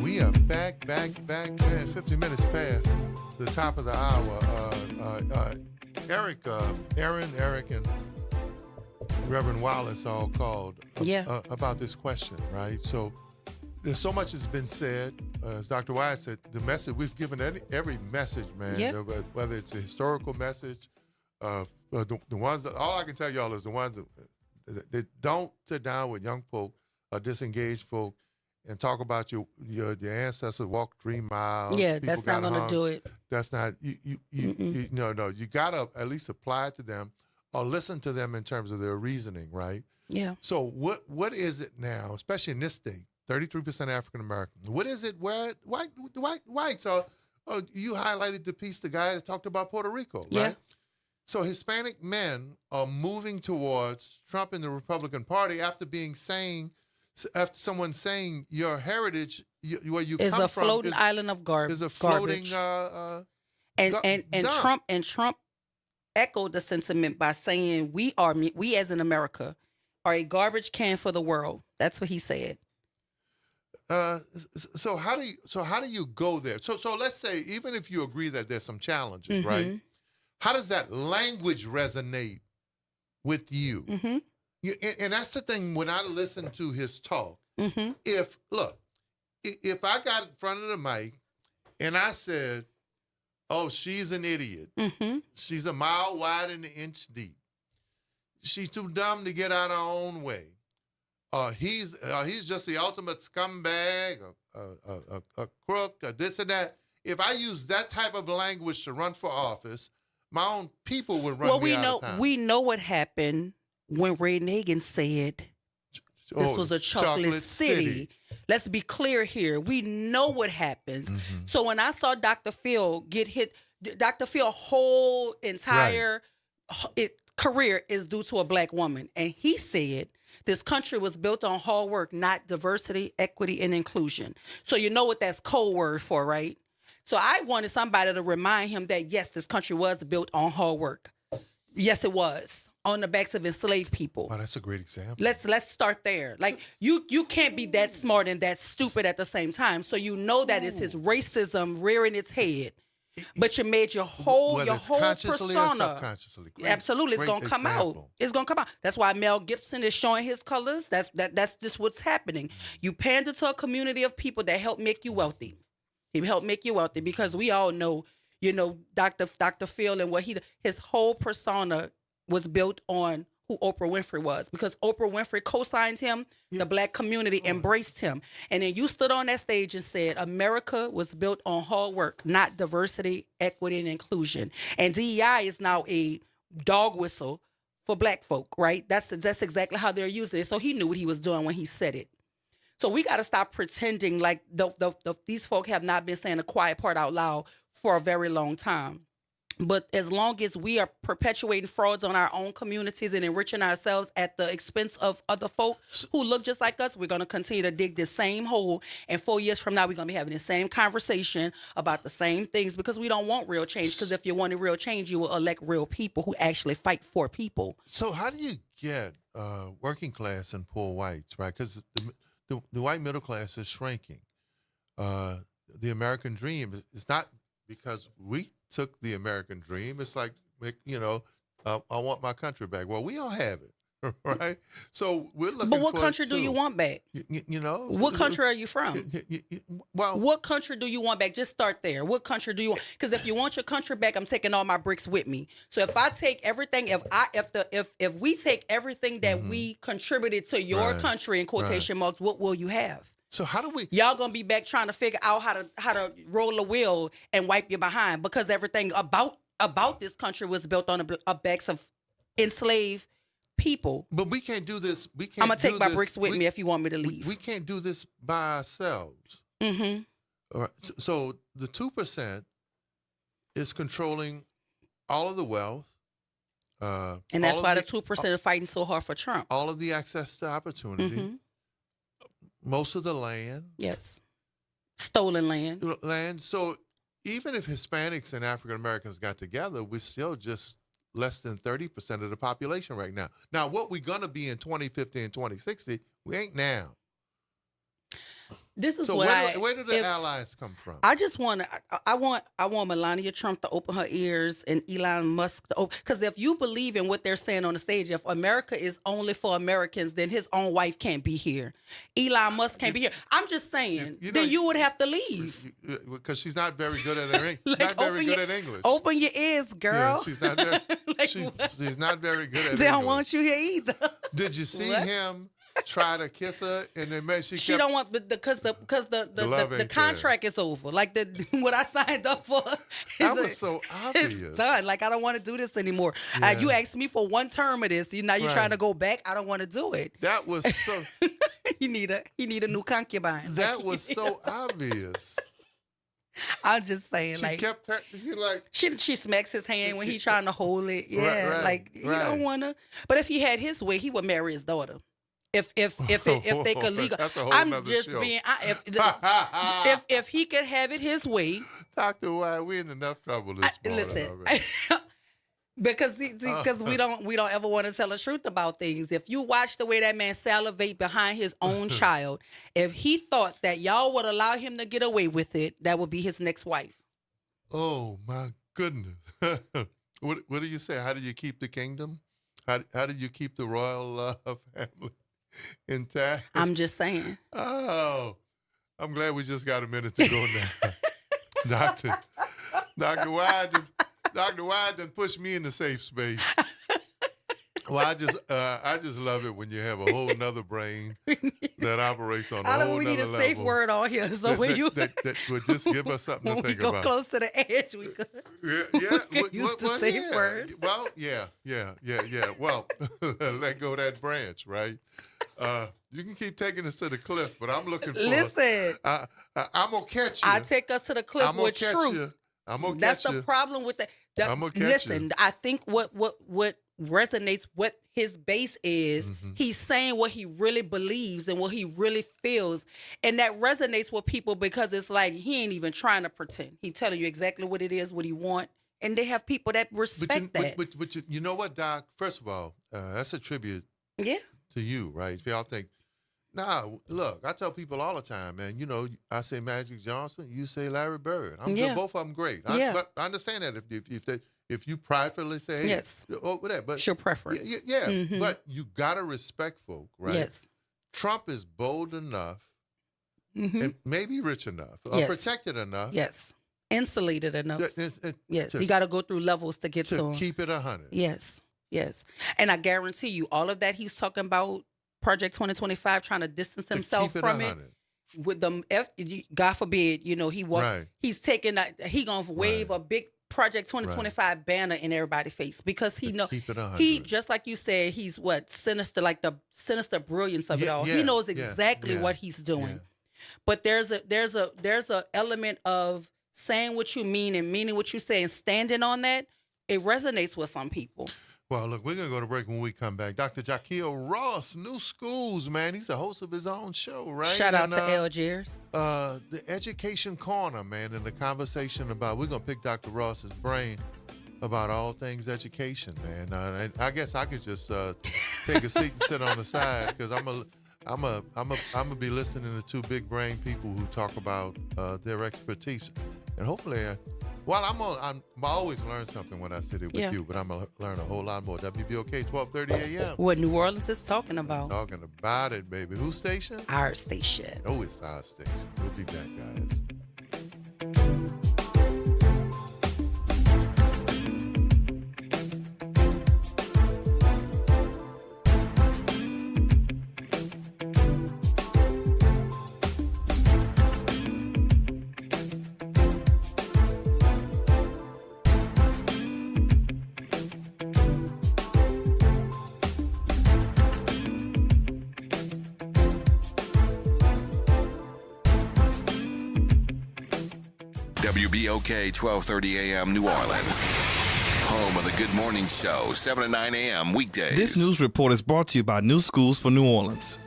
We are back, man, 50 minutes past the top of the hour. Eric, and Reverend Wallace all called about this question, right? So there's so much has been said. As Dr. Wyatt said, the message, we've given every message, man, whether it's a historical message, the ones that, all I can tell y'all is the ones that don't sit down with young folk or disengaged folk and talk about your ancestors walked 3 miles. Yeah, that's not going to do it. That's not you no. You gotta at least apply it to them or listen to them in terms of their reasoning, right? Yeah. So what is it now, especially in this state, 33% African American? What is it where white? So you highlighted the piece, the guy that talked about Puerto Rico, right? Yeah. So Hispanic men are moving towards Trump and the Republican Party after someone saying your heritage, where you is come a from, floating island of garbage. Is a floating and Trump echoed the sentiment by saying we as in America are a garbage can for the world. That's what he said. So how do you go there? So let's say even if you agree that there's some challenges, right? How does that language resonate with you? And that's the thing when I listen to his talk. If I got in front of the mic and I said, "Oh, she's an idiot. She's a mile wide and an inch deep. She's too dumb to get out of her own way. He's just the ultimate scumbag, a crook, this and that." If I use that type of language to run for office, my own people would run me out of town. We know what happened when Ray Nagin said this was a chocolate city. Let's be clear here. We know what happens. So when I saw Dr. Phil get hit, Dr. Phil's whole entire career is due to a black woman. And he said this country was built on hard work, not diversity, equity, and inclusion. So you know what that's code word for, right? So I wanted somebody to remind him that, yes, this country was built on hard work. Yes, it was. On the backs of enslaved people. Oh, that's a great example. Let's start there. Like you can't be that smart and that stupid at the same time. So you know that it's his racism rearing its head. But you made your whole consciously persona. Or subconsciously. Absolutely, it's gonna come out. It's gonna come out. That's why Mel Gibson is showing his colors. That's just what's happening. You pander to a community of people that help make you wealthy. He helped make you wealthy because we all know, Dr. Phil and his whole persona was built on who Oprah Winfrey was, because Oprah Winfrey co-signed him, the black community embraced him. And then you stood on that stage and said, America was built on hard work, not diversity, equity, and inclusion. And DEI is now a dog whistle for black folk, right? That's exactly how they're using it. So he knew what he was doing when he said it. So we got to stop pretending like these folk have not been saying the quiet part out loud for a very long time. But as long as we are perpetuating frauds on our own communities and enriching ourselves at the expense of other folk who look just like us, we're going to continue to dig this same hole. And 4 years from now, we're going to be having the same conversation about the same things, because we don't want real change. Because if you wanted real change, you will elect real people who actually fight for people. So how do you get working class and poor whites, right? Because the white middle class is shrinking. The American dream is not because we took the American dream. It's like, I want my country back. Well, we all have it, right? So we're looking. But what country do you want back? What country are you from? Well, what country do you want back? Just start there. What country do you want? Because if you want your country back, I'm taking all my bricks with me. So if I take everything, if we take everything that we contributed to your country in quotation marks, what will you have? So how do we? Y'all gonna be back trying to figure out how to roll a wheel and wipe your behind, because everything about about this country was built on a backs of enslaved people. But we can't do this. We can't. I'm gonna take my bricks with me if you want me to leave. We can't do this by ourselves. Mm-hmm. All right. So the 2% is controlling all of the wealth. And that's why the 2% are fighting so hard for Trump. All of the access to opportunity. Mm-hmm. Most of the land. Yes. Stolen land. Land. So even if Hispanics and African Americans got together, we're still just less than 30% of the population right now. Now, what we're going to be in 2050 and 2060, we ain't now. This is so what where do the allies come from? I just want I want Melania Trump to open her ears and Elon Musk to open, because if you believe in what they're saying on the stage, if America is only for Americans, then his own wife can't be here. Elon Musk can't be here. I'm just saying, then you would have to leave because she's not very good at her like, not very good at English. Open your ears, girl. Yeah, she's not very, like, she's not very good at they English. don't want you here either. Did you see him try to kiss her, and then she don't want because the contract is over. Like what I signed up for. That was so obvious. It's done. Like I don't want to do this anymore. Yeah. You asked me for one term of this. Now you're trying to go back. I don't want to do it. That was so. You need a new concubine. That was so obvious. I'm just saying, she kept her. She smacks his hand when he's trying to hold it. Yeah, like he don't wanna. But if he had his way, he would marry his daughter. If they could legal, that's a whole I'm nother just show. being. If he could have it his way, Dr. White, we're in enough trouble this morning. Listen, because we don't ever want to tell the truth about things. If you watch the way that man salivate behind his own child, if he thought that y'all would allow him to get away with it, that would be his next wife. Oh my goodness! What do you say? How do you keep the kingdom? How do you keep the royal family intact? I'm just saying. Oh, I'm glad we just got a minute to go now. Dr. Wide done pushed me in the safe space. Well, I just love it when you have a whole nother brain that operates on a whole nother level. We need a safe word on here, so that would just give us something to think about. When we go close to the edge, we could. Use the safe word. Well, yeah. Well, let go of that branch, right? You can keep taking us to the cliff, but I'm looking for. Listen, I'm gonna catch you. I take us to the cliff with truth. I'm gonna catch you. That's the problem with that. I'm gonna catch you. I think what resonates, what his base is, he's saying what he really believes and what he really feels, and that resonates with people because it's like he ain't even trying to pretend. He telling you exactly what it is, what he want, and they have people that respect that. But you know what, Doc? First of all, that's a tribute. Yeah. To you, right? If y'all think, nah, look, I tell people all the time, man, I say Magic Johnson, you say Larry Bird. Both of them great. But I understand that if you pridefully say, hey, yes, whatever. But it's your preference. Yeah. But you got to respect folk, right? Yes. Trump is bold enough and maybe rich enough or protected enough. Yes. Insulated enough. Yes. You got to go through levels to get to him. Keep it 100. Yes. Yes. And I guarantee you, all of that he's talking about, Project 2025, trying to distance himself from it. With them, God forbid, he's taking that, he gonna wave a big Project 2025 banner in everybody's face because he just like you said, he's sinister, like the sinister brilliance of it all. He knows exactly what he's doing. Yeah. But there's a element of saying what you mean and meaning what you say and standing on that. It resonates with some people. Well, look, we're going to go to break. When we come back. Dr. Jaquil Ross, New Schools, man. He's the host of his own show, right? Shout out to Algiers. The Education Corner, man, and the conversation about, we're going to pick Dr. Ross's brain about all things education, man. And I guess I could just take a seat and sit on the side because I'm gonna be listening to two big brain people who talk about their expertise. And hopefully... I always learn something when I sit here with you, but I'm going to learn a whole lot more. WBOK, 1230 a.m. What New Orleans is talking about. Talking about it, baby. Whose station? Our station. Oh, it's our station. We'll be back, guys. WBOK 1230 AM New Orleans. Home of the Good Morning Show, 7 to 9 a.m. weekdays. This news report is brought to you by New Schools for New Orleans.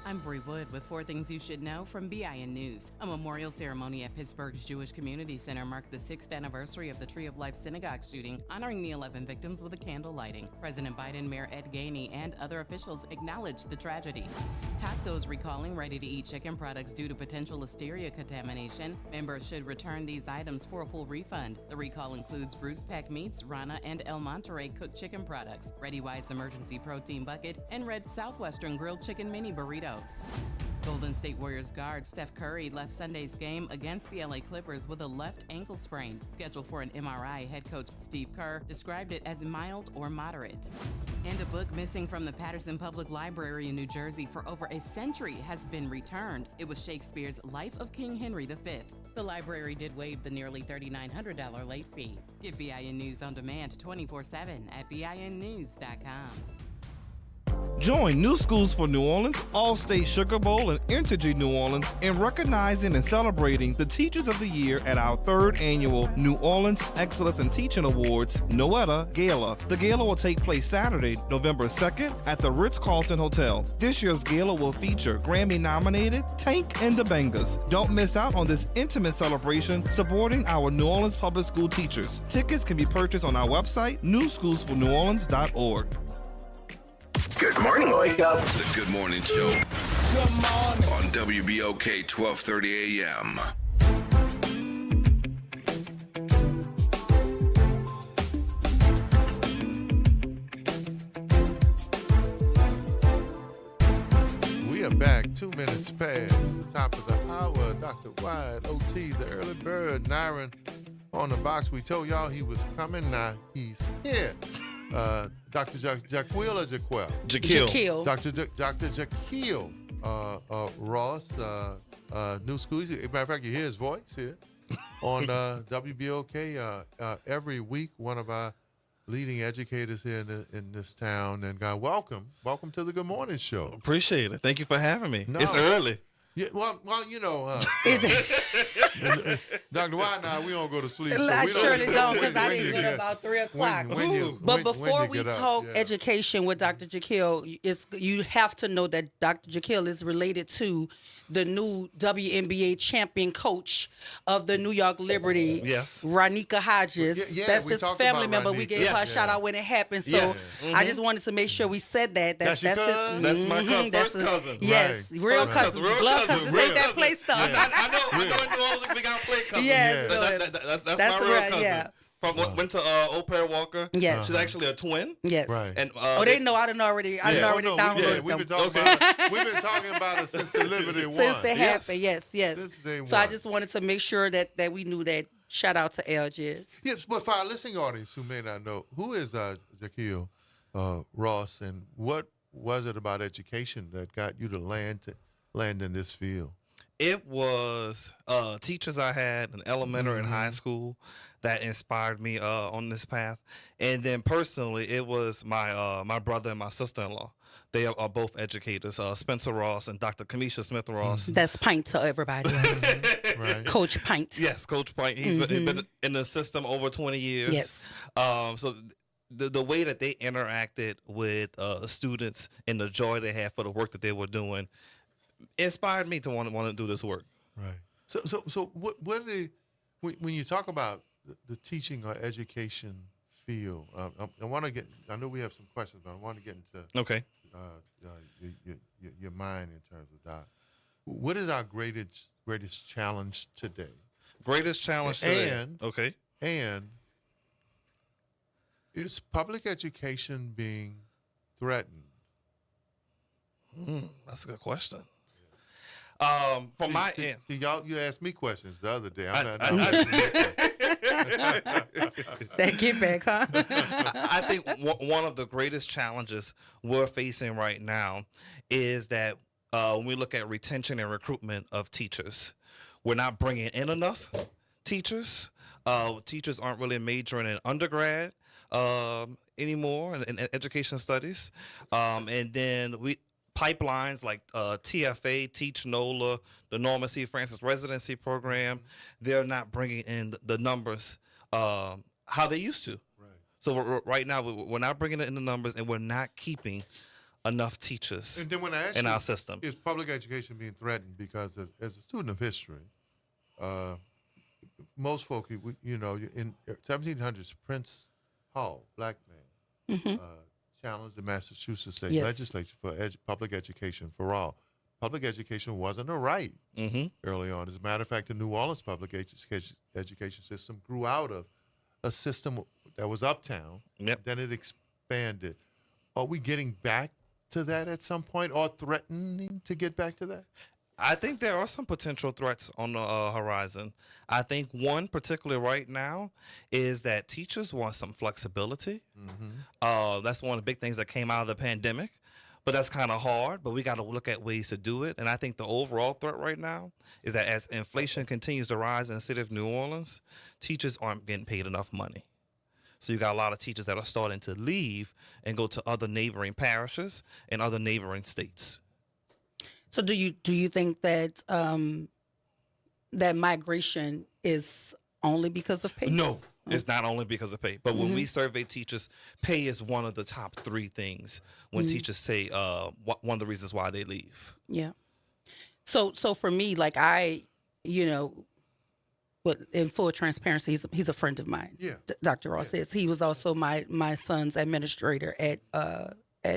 I'm Bree Wood with 4 things you should know from BIN News. A memorial ceremony at Pittsburgh's Jewish Community Center marked the 6th anniversary of the Tree of Life Synagogue shooting, honoring the 11 victims with a candle lighting. President Biden, Mayor Ed Gainey, and other officials acknowledged the tragedy. Costco is recalling ready-to-eat chicken products due to potential listeria contamination. Members should return these items for a full refund. The recall includes Bruce Pack Meats, Rana, and El Monterey cooked chicken products, ReadyWise Emergency Protein Bucket, and Red Southwestern Grilled Chicken Mini Burritos. Golden State Warriors guard Steph Curry left Sunday's game against the LA Clippers with a left ankle sprain. Scheduled for an MRI, head coach Steve Kerr described it as mild or moderate. And a book missing from the Patterson Public Library in New Jersey for over a century has been returned. It was Shakespeare's Life of King Henry V. The library did waive the nearly $3,900 late fee. Get BIN News on demand 24/7 at BINnews.com. Join New Schools for New Orleans, All-State Sugar Bowl, and Entergy New Orleans in recognizing and celebrating the Teachers of the Year at our 3rd annual New Orleans Excellence in Teaching Awards, Noetta Gala. The gala will take place Saturday, November 2nd at the Ritz-Carlton Hotel. This year's gala will feature Grammy-nominated Tank and the Bangers. Don't miss out on this intimate celebration supporting our New Orleans public school teachers. Tickets can be purchased on our website, newschoolsforneworleans.org. Good morning, wake up. The Good Morning Show. Good morning. On WBOK 1230 AM. We are back 2 minutes past the top of the hour. Dr. Wyatt, OT, the early bird, Nyron on the box. We told y'all he was coming. Now he's here. Dr. Jaquil or Jaquel? Jaquil. Dr. Jaquil Ross, New Schools. As a matter of fact, you hear his voice here on WBOK every week. One of our leading educators here in this town. And welcome to the Good Morning Show. Appreciate it. Thank you for having me. No. It's early. Yeah, well, you know, Is it? Dr. White and I, we don't go to sleep. I so surely don't, because I didn't get about 3 o'clock. But before we talk education with Dr. Jaquil, you have to know that Dr. Jaquil is related to the new WNBA champion coach of the New York Liberty, Ranika Hodges. Yeah, that's his family member. We gave her a shout out when it happened. So I just wanted to make sure we said that. That's my cousin. First cousin. Yes, right. Real cousins. Blood cousins. Ain't that play stuff? I know in New Orleans we got play cousins. That's my real cousin. Yeah. Went to Au Pair Walker. Yes. She's actually a twin. Yes. Right. And they know I done already downloaded we've been talking about it since the Liberty won. Since it happened, yes. Since they won. So I just wanted to make sure that we knew that. Shout out to LGs. Yes, but for our listening audience who may not know, who is Jaquil Ross, and what was it about education that got you to land in this field? It was teachers I had in elementary and high school that inspired me on this path. And then personally, it was my brother and my sister-in-law. They are both educators, Spencer Ross and Dr. Kamisha Smith Ross. That's Pint to everybody else. Right. Coach Pint. Yes, Coach Pint. He's been in the system over 20 years. Yes. So the way that they interacted with students and the joy they had for the work that they were doing inspired me to want to do this work. Right. So what are the, when you talk about the teaching or education field, I want to get. I know we have some questions, but I want to get into your mind in terms of that. What is our greatest challenge today? Greatest challenge today. And is public education being threatened? That's a good question. From my end, you asked me questions the other day. That get back, huh? I think one of the greatest challenges we're facing right now is that when we look at retention and recruitment of teachers, we're not bringing in enough teachers. Teachers aren't really majoring in undergrad anymore in education studies, and then pipelines like TFA, Teach NOLA, the Norman C. Francis Residency Program, they're not bringing in the numbers how they used to. Right. So right now, we're not bringing it in the numbers, and we're not keeping enough teachers and then when I ask in our system. Is public education being threatened? Because as a student of history, most folk, in 1700s, Prince Hall, black man, challenged the Massachusetts state legislature for public education for all. Public education wasn't a right early on. As a matter of fact, the New Orleans public education system grew out of a system that was uptown. Then it expanded. Are we getting back to that at some point, or threatening to get back to that? I think there are some potential threats on the horizon. I think one particularly right now is that teachers want some flexibility. That's one of the big things that came out of the pandemic, but that's kind of hard, but we got to look at ways to do it. And I think the overall threat right now is that as inflation continues to rise in the city of New Orleans, teachers aren't getting paid enough money. So you got a lot of teachers that are starting to leave and go to other neighboring parishes and other neighboring states. So do you think that that migration is only because of pay? No, it's not only because of pay. But when we survey teachers, pay is one of the top 3 things when teachers say one of the reasons why they leave. Yeah. So for me, like but in full transparency, he's a friend of mine. Yeah. Dr. Ross is. He was also my son's administrator at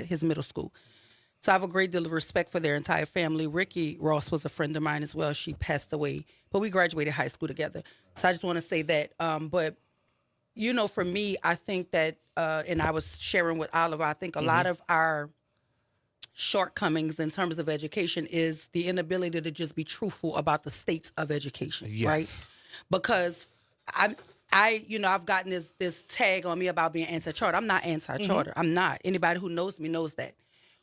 his middle school. So I have a great deal of respect for their entire family. Ricky Ross was a friend of mine as well. She passed away, but we graduated high school together. So I just want to say that. But, for me, I think that, and I was sharing with Oliver, I think a lot of our shortcomings in terms of education is the inability to just be truthful about the states of education, right? Because I've gotten this tag on me about being anti-charter. I'm not anti-charter. I'm not. Anybody who knows me knows that.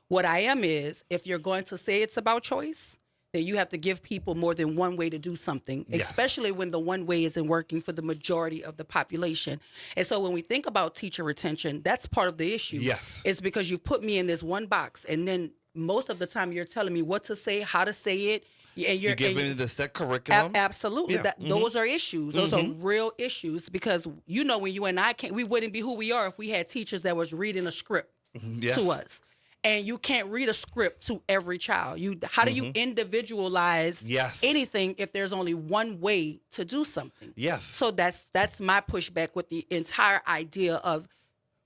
What I am is, if you're going to say it's about choice, then you have to give people more than one way to do something, especially when the one way isn't working for the majority of the population. And so when we think about teacher retention, that's part of the issue. Yes. It's because you've put me in this one box, and then most of the time you're telling me what to say, how to say it. And you're giving me the set curriculum. Absolutely. Yeah. Those are issues. Those are real issues, because, when you and I we wouldn't be who we are if we had teachers that was reading a script to us. And you can't read a script to every child. How do you individualize anything if there's only one way to do something? Yes. So that's my pushback with the entire idea of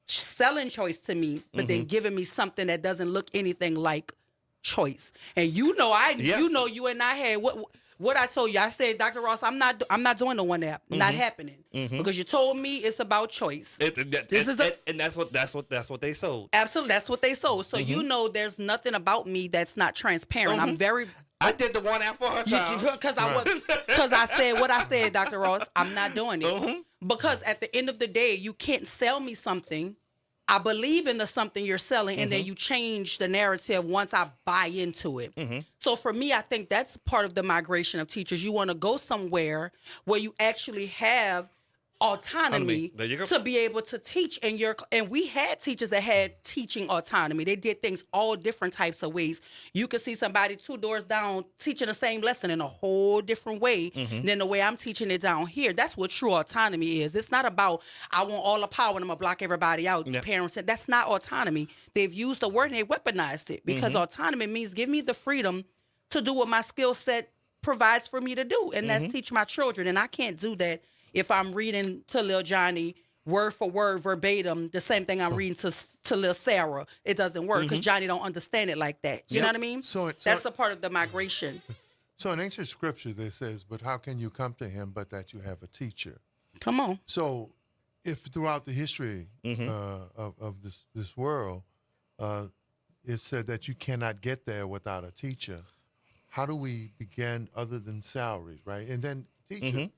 selling choice to me, but then giving me something that doesn't look anything like choice. And you and I had what I told you. I said, Dr. Ross, I'm not doing the one app. Not happening. Because you told me it's about choice. And that's what they sold. Absolutely, that's what they sold. So there's nothing about me that's not transparent. I'm very. I did the one app for her child because I said what I said, Dr. Ross. I'm not doing it because at the end of the day, you can't sell me something. I believe in the something you're selling, and then you change the narrative once I buy into it. So for me, I think that's part of the migration of teachers. You want to go somewhere where you actually have autonomy to be able to teach. And we had teachers that had teaching autonomy. They did things all different types of ways. You could see somebody 2 doors down teaching the same lesson in a whole different way than the way I'm teaching it down here. That's what true autonomy is. It's not about, I want all the power and I'm going to block everybody out. Parents said that's not autonomy. They've used the word and they weaponized it, because autonomy means give me the freedom to do what my skill set provides for me to do. And that's teach my children. And I can't do that if I'm reading to Lil Johnny word for word, verbatim, the same thing I'm reading to Lil Sarah. It doesn't work because Johnny don't understand it like that. You know what I mean? So that's a part of the migration. So in ancient scripture, there says, but how can you come to him but that you have a teacher? Come on. So if throughout the history of this world, it said that you cannot get there without a teacher, how do we begin other than salaries, right? And then teacher,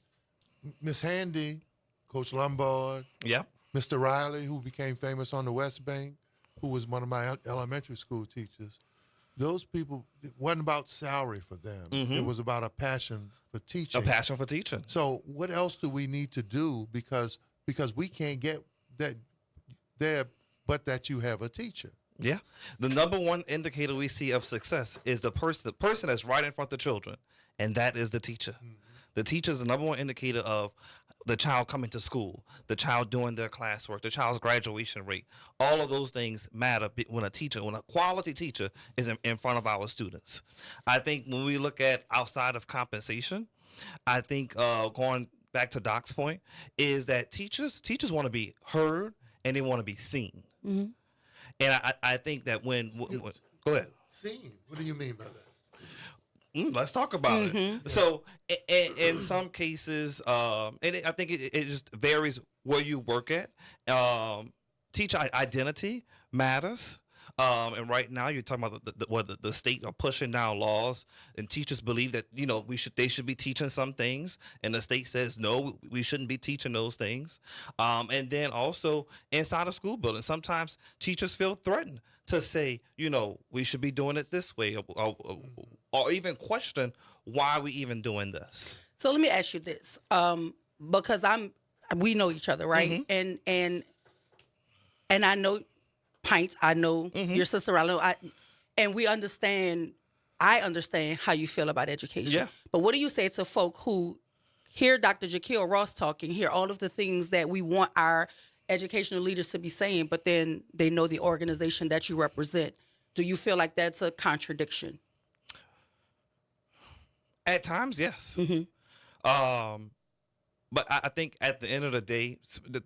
Miss Handy, Coach Lombard, Mr. Riley, who became famous on the West Bank, who was one of my elementary school teachers. Those people, it wasn't about salary for them. It was about a passion for teaching. A passion for teaching. So what else do we need to do? Because we can't get that there, but that you have a teacher. Yeah. The number one indicator we see of success is the person that's right in front of the children, and that is the teacher. The teacher is the number one indicator of the child coming to school, the child doing their classwork, the child's graduation rate. All of those things matter when a quality teacher is in front of our students. I think when we look at outside of compensation, I think going back to Doc's point is that teachers want to be heard and they want to be seen. Mm-hmm. And I think that when go ahead. Seen? What do you mean by that? Let's talk about it. So, in some cases, and I think it just varies where you work at. Teacher identity matters. And right now, you're talking about the state are pushing down laws, and teachers believe that they should be teaching some things, and the state says no, we shouldn't be teaching those things. And then also inside a school building, sometimes teachers feel threatened to say, we should be doing it this way, or even question why we even doing this. So let me ask you this, because we know each other, right? Mm-hmm. And I know Pints, I know your sister, I know, and we understand. I understand how you feel about education. Yeah. But what do you say to folk who hear Dr. Jaquil Ross talking, hear all of the things that we want our educational leaders to be saying, but then they know the organization that you represent? Do you feel like that's a contradiction? At times, yes. Mm-hmm. But I think at the end of the day,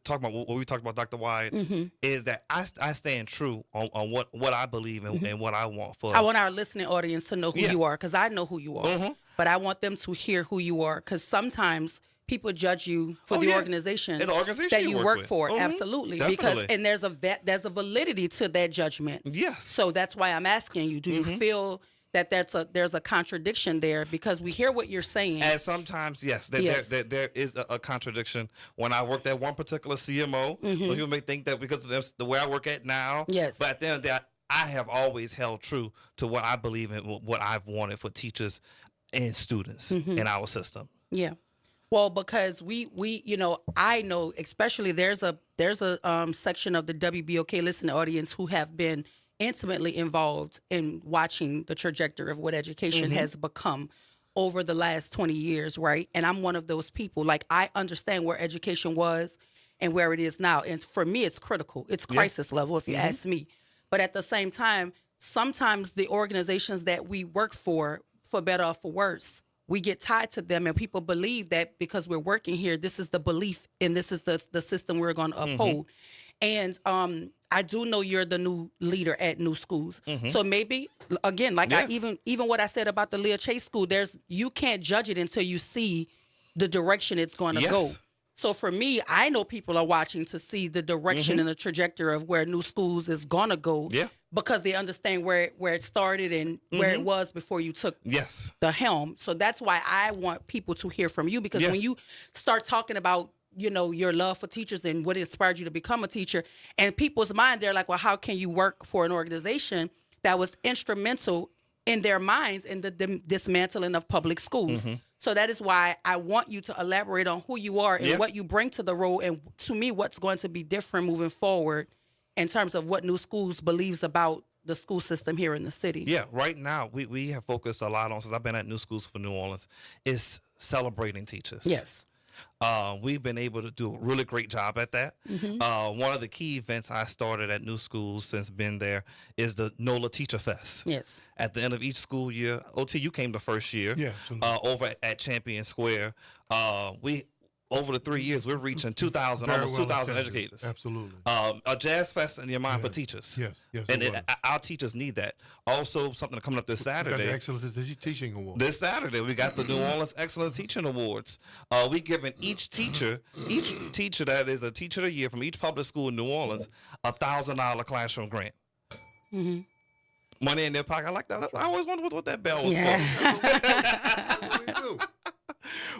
talking about what we talked about, Dr. Wyatt, is that I stand true on what I believe in and what I want for. I want our listening audience to know who you are, because I know who you are. But I want them to hear who you are, because sometimes people judge you for the organization that you work for. Absolutely. Definitely. Because there's a validity to that judgment. Yes. So that's why I'm asking you, do you feel that there's a contradiction there, because we hear what you're saying. And sometimes, yes, there is a contradiction. When I worked at one particular CMO, so people may think that because of the way I work at now. Yes. But at the end of the day, I have always held true to what I believe in, what I've wanted for teachers and students in our system. Yeah. Well, because we I know, especially there's a section of the WBOK listening audience who have been intimately involved in watching the trajectory of what education has become over the last 20 years, right? And I'm one of those people. Like, I understand where education was and where it is now. And for me, it's critical. It's crisis level, if you ask me. But at the same time, sometimes the organizations that we work for better or for worse, we get tied to them, and people believe that because we're working here, this is the belief and this is the system we're going to uphold. And I do know you're the new leader at New Schools. So maybe, again, like I even what I said about the Leah Chase School, you can't judge it until you see the direction it's going to go. So for me, I know people are watching to see the direction and the trajectory of where New Schools is going to go, because they understand where it started and where it was before you took the helm. So that's why I want people to hear from you, because when you start talking about your love for teachers and what inspired you to become a teacher, and people's mind, they're like, well, how can you work for an organization that was instrumental in their minds in the dismantling of public schools? So that is why I want you to elaborate on who you are and what you bring to the role, and to me, what's going to be different moving forward in terms of what New Schools believes about the school system here in the city. Yeah, right now, we have focused a lot on, since I've been at New Schools for New Orleans, is celebrating teachers. Yes. We've been able to do a really great job at that. One of the key events I started at New Schools since been there is the NOLA Teacher Fest. Yes. At the end of each school year, OT, you came the first year. Yeah. Over at Champion Square. Over the 3 years, we're reaching 2,000, almost 2,000 educators. Absolutely. A jazz fest in your mind for teachers. Yes. And our teachers need that. Also, something coming up this Saturday. We got the Excellent Teaching Award. This Saturday, we got the New Orleans Excellent Teaching Awards. We giving each teacher that is a teacher of the year from each public school in New Orleans, $1,000 classroom grant. Money in their pocket. I like that. I always wondered what that bell was for.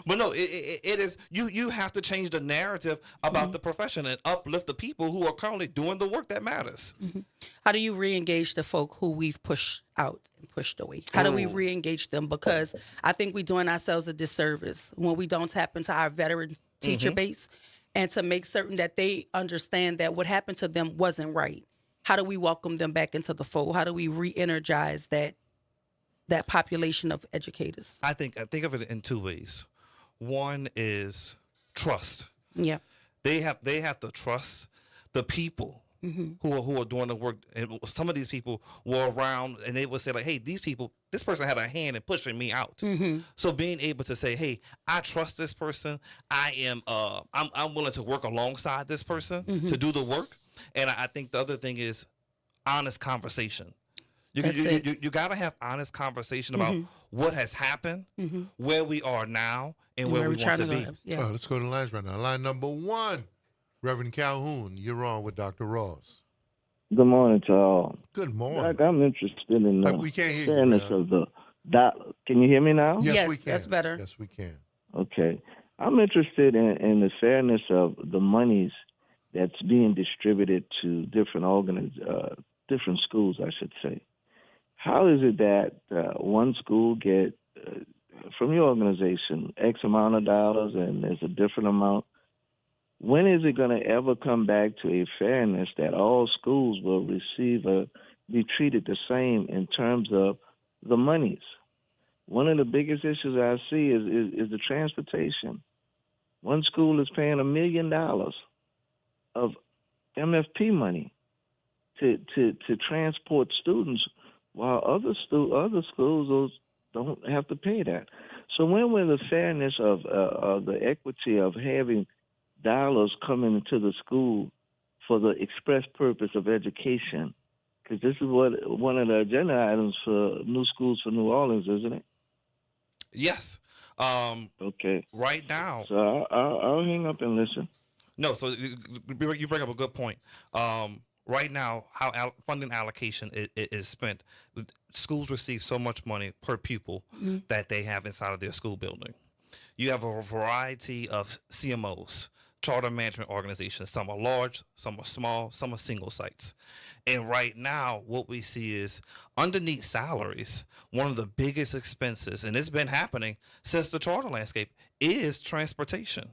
But no, it is, you have to change the narrative about the profession and uplift the people who are currently doing the work that matters. How do you re-engage the folk who we've pushed out and pushed away? How do we re-engage them? Because I think we're doing ourselves a disservice when we don't tap into our veteran teacher base and to make certain that they understand that what happened to them wasn't right. how do we welcome them back into the fold? How do we re-energize that population of educators? I think of it in two ways. One is trust. Yeah. They have to trust the people who are doing the work. And some of these people were around, and they would say like, "Hey, this person had a hand in pushing me out." So being able to say, "Hey, I trust this person. I'm willing to work alongside this person to do the work." And I think the other thing is honest conversation. You got to have honest conversation about what has happened, where we are now, and where we want to be. Oh, let's go to the lines right now. Line number 1, Reverend Calhoun, you're on with Dr. Ross. Good morning to all. Good morning. Doc, I'm interested in the we can't hear fairness you, of the Can you hear me now? Yes, we can. That's better. Yes, we can. Okay. I'm interested in the fairness of the monies that's being distributed to different schools, I should say. How is it that one school get from your organization X amount of dollars and there's a different amount? When is it going to ever come back to a fairness that all schools will receive be treated the same in terms of the monies? One of the biggest issues I see is the transportation. One school is paying $1 million of MFP money to transport students, while other schools don't have to pay that. So when will the fairness of the equity of having dollars coming into the school for the express purpose of education? Because this is one of the agenda items for New Schools for New Orleans, isn't it? Yes. Okay. Right now. So I'll hang up and listen. No, so you bring up a good point. Right now, how funding allocation is spent, schools receive so much money per pupil that they have inside of their school building. You have a variety of CMOs, charter management organizations. Some are large, some are small, some are single sites. And right now, what we see is underneath salaries, one of the biggest expenses, and it's been happening since the charter landscape, is transportation.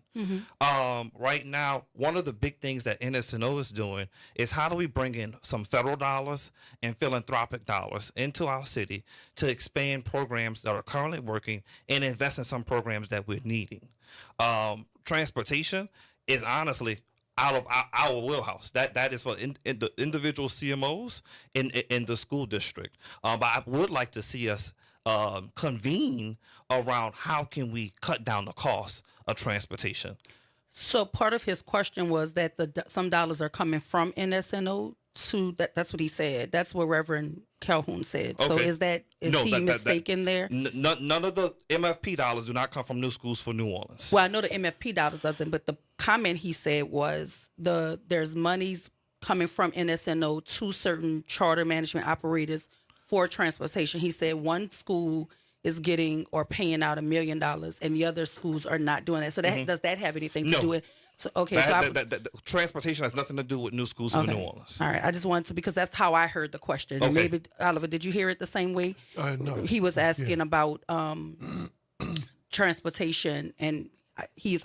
Right now, one of the big things that NSNO is doing is how do we bring in some federal dollars and philanthropic dollars into our city to expand programs that are currently working and invest in some programs that we're needing. Transportation is honestly out of our wheelhouse. That is for the individual CMOs in the school district. But I would like to see us convene around how can we cut down the cost of transportation. So part of his question was that some dollars are coming from NSNO to that's what he said. That's what Reverend Calhoun said. Okay. So is he mistaken there? None of the MFP dollars do not come from New Schools for New Orleans. Well, I know the MFP dollars doesn't, but the comment he said was there's monies coming from NSNO to certain charter management operators for transportation. He said one school is getting or paying out $1 million and the other schools are not doing that. So that does that have anything to do with? So, okay, transportation has nothing to do with New Schools for New Orleans. All right, I just wanted to, because that's how I heard the question. Okay. And maybe, Oliver, did you hear it the same way? No. He was asking about transportation, and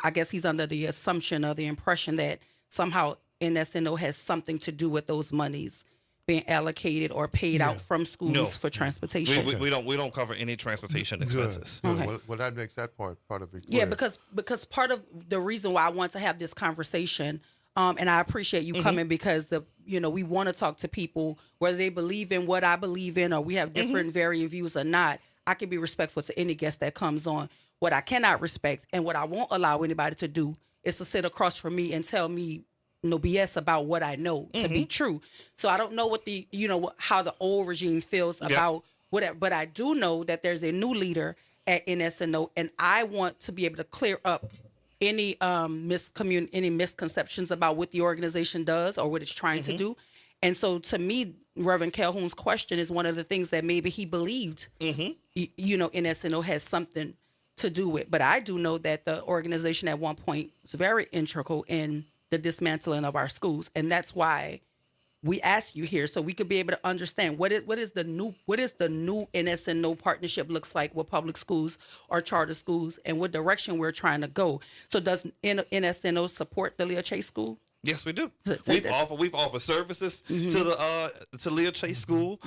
I guess he's under the assumption or the impression that somehow NSNO has something to do with those monies being allocated or paid out from schools for transportation. We don't cover any transportation expenses. Good. Okay. Well, that makes that part of it clear. Yeah, because part of the reason why I want to have this conversation, and I appreciate you coming, because we want to talk to people whether they believe in what I believe in or we have different varying views or not. I can be respectful to any guest that comes on. What I cannot respect and what I won't allow anybody to do is to sit across from me and tell me no BS about what I know to be true. So I don't know what how the old regime feels about whatever, but I do know that there's a new leader at NSNO, and I want to be able to clear up any misconceptions about what the organization does or what it's trying to do. And so to me, Reverend Calhoun's question is one of the things that maybe he believed, NSNO has something to do with. But I do know that the organization at one point was very integral in the dismantling of our schools, and that's why we asked you here, so we could be able to understand what is the new NSNO partnership looks like with public schools or charter schools, and what direction we're trying to go. So does NSNO support the Leah Chase School? Yes, we do. We've offered services to Leah Chase School.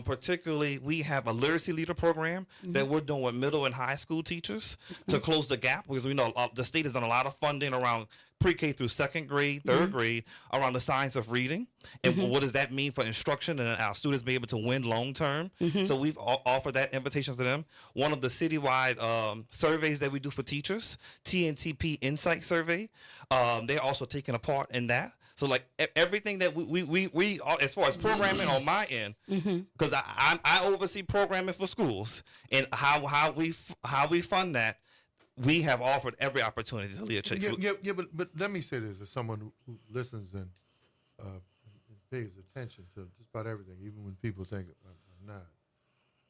Particularly, we have a literacy leader program that we're doing with middle and high school teachers to close the gap, because we know the state has done a lot of funding around pre-K through second grade, third grade, around the science of reading, and what does that mean for instruction and our students be able to win long term. So we've offered that invitation to them. One of the citywide surveys that we do for teachers, TNTP Insight Survey, they're also taking a part in that. So like everything that we as far as programming on my end, because I oversee programming for schools and how we fund that. We have offered every opportunity to Leah Chase. But let me say this as someone who listens and pays attention to just about everything, even when people think I'm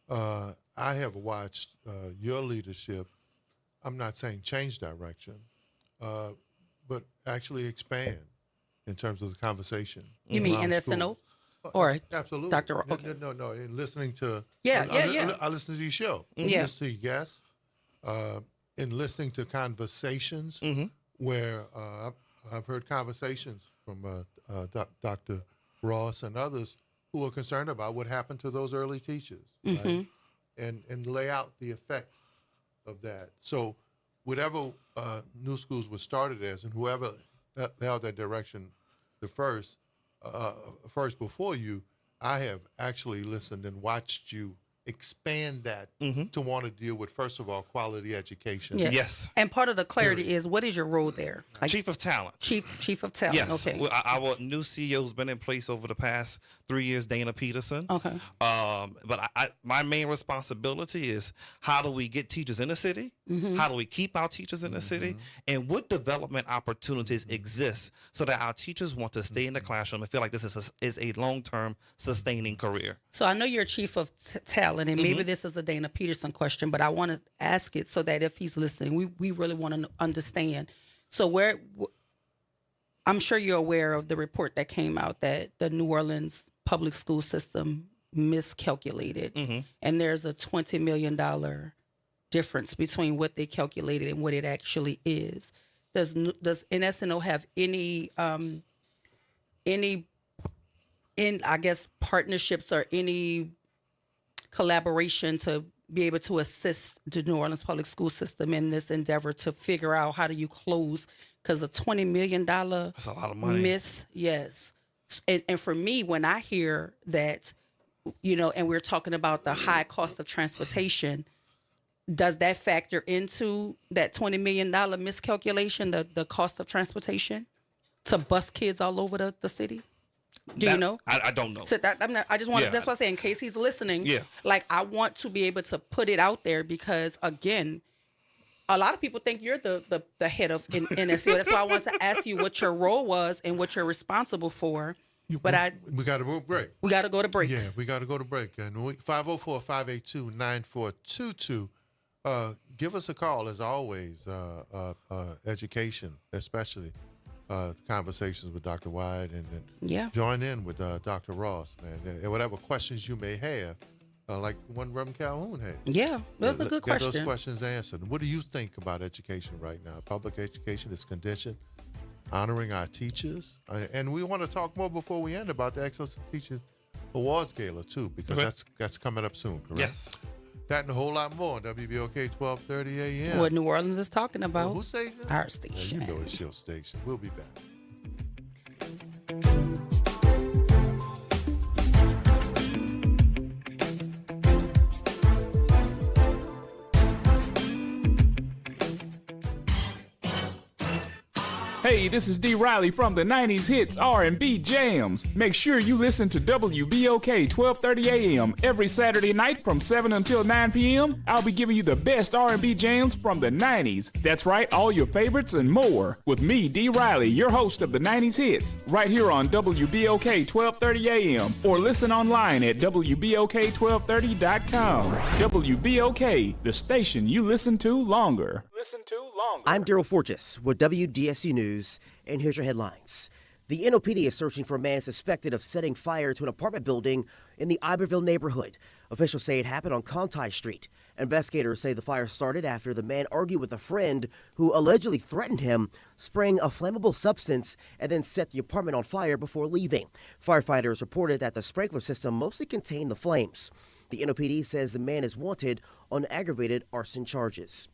not. I have watched your leadership, I'm not saying change direction, but actually expand in terms of the conversation. You mean NSNO? Or absolutely. Dr. Okay. No. In listening to I listen to your show. Listen to your guests. In listening to conversations where I've heard conversations from Dr. Ross and others who are concerned about what happened to those early teachers, right? And lay out the effects of that. So whatever New Schools was started as, and whoever held that direction the first before you, I have actually listened and watched you expand that to want to deal with, first of all, quality education. Yes. And part of the clarity is, what is your role there? Like, Chief of Talent. Chief of Talent. Yes. Okay. Well, our new CEO who's been in place over the past 3 years, Dana Peterson. Okay. But my main responsibility is, how do we get teachers in the city? How do we keep our teachers in the city? And what development opportunities exist so that our teachers want to stay in the classroom and feel like this is a long-term sustaining career? So I know you're Chief of Talent, and maybe this is a Dana Peterson question, but I want to ask it so that if he's listening, we really want to understand. So I'm sure you're aware of the report that came out that the New Orleans public school system miscalculated, and there's a $20 million difference between what they calculated and what it actually is. Does NSNO have any partnerships or any collaboration to be able to assist the New Orleans public school system in this endeavor to figure out how do you close? Because a $20 million that's a lot of money. Miss, yes. And for me, when I hear that, and we're talking about the high cost of transportation, does that factor into that $20 million miscalculation, the cost of transportation to bus kids all over the city? You know? I don't know. So I just want. That's what I say. In case he's listening, like I want to be able to put it out there because again, a lot of people think you're the head of NSU. That's why I want to ask you what your role was and what you're responsible for. But we got to go to break. We got to go to break. Yeah, we got to go to break. And 504-582-9422. Give us a call as always. Education, especially. Conversations with Dr. White and join in with Dr. Ross, man. And whatever questions you may have, like one Reverend Calhoun had. Yeah, that's a good question. Get those questions answered. What do you think about education right now? Public education is conditioned, honoring our teachers. And we want to talk more before we end about the Excellence Teachers Awards Gala, too, because that's coming up soon, correct? Yes. That and a whole lot more on WBOK 1230 a.m. What New Orleans is talking about. Well, whose station? Our station. Yeah, you know it's your station. We'll be back. Hey, this is D. Riley from the 90s Hits R&B Jams. Make sure you listen to WBOK 1230 AM every Saturday night from 7 until 9 p.m. I'll be giving you the best R&B jams from the 90s. That's right, all your favorites and more. With me, D. Riley, your host of the 90s Hits, right here on WBOK 1230 AM. Or listen online at WBOK1230.com. WBOK, the station you listen to longer. I'm Daryl Forges with WDSU News, and here's your headlines. The NOPD is searching for a man suspected of setting fire to an apartment building in the Iberville neighborhood. Officials say it happened on Conti Street. Investigators say the fire started after the man argued with a friend who allegedly threatened him, spraying a flammable substance and then set the apartment on fire before leaving. Firefighters reported that the sprinkler system mostly contained the flames. The NOPD says the man is wanted on aggravated arson charges.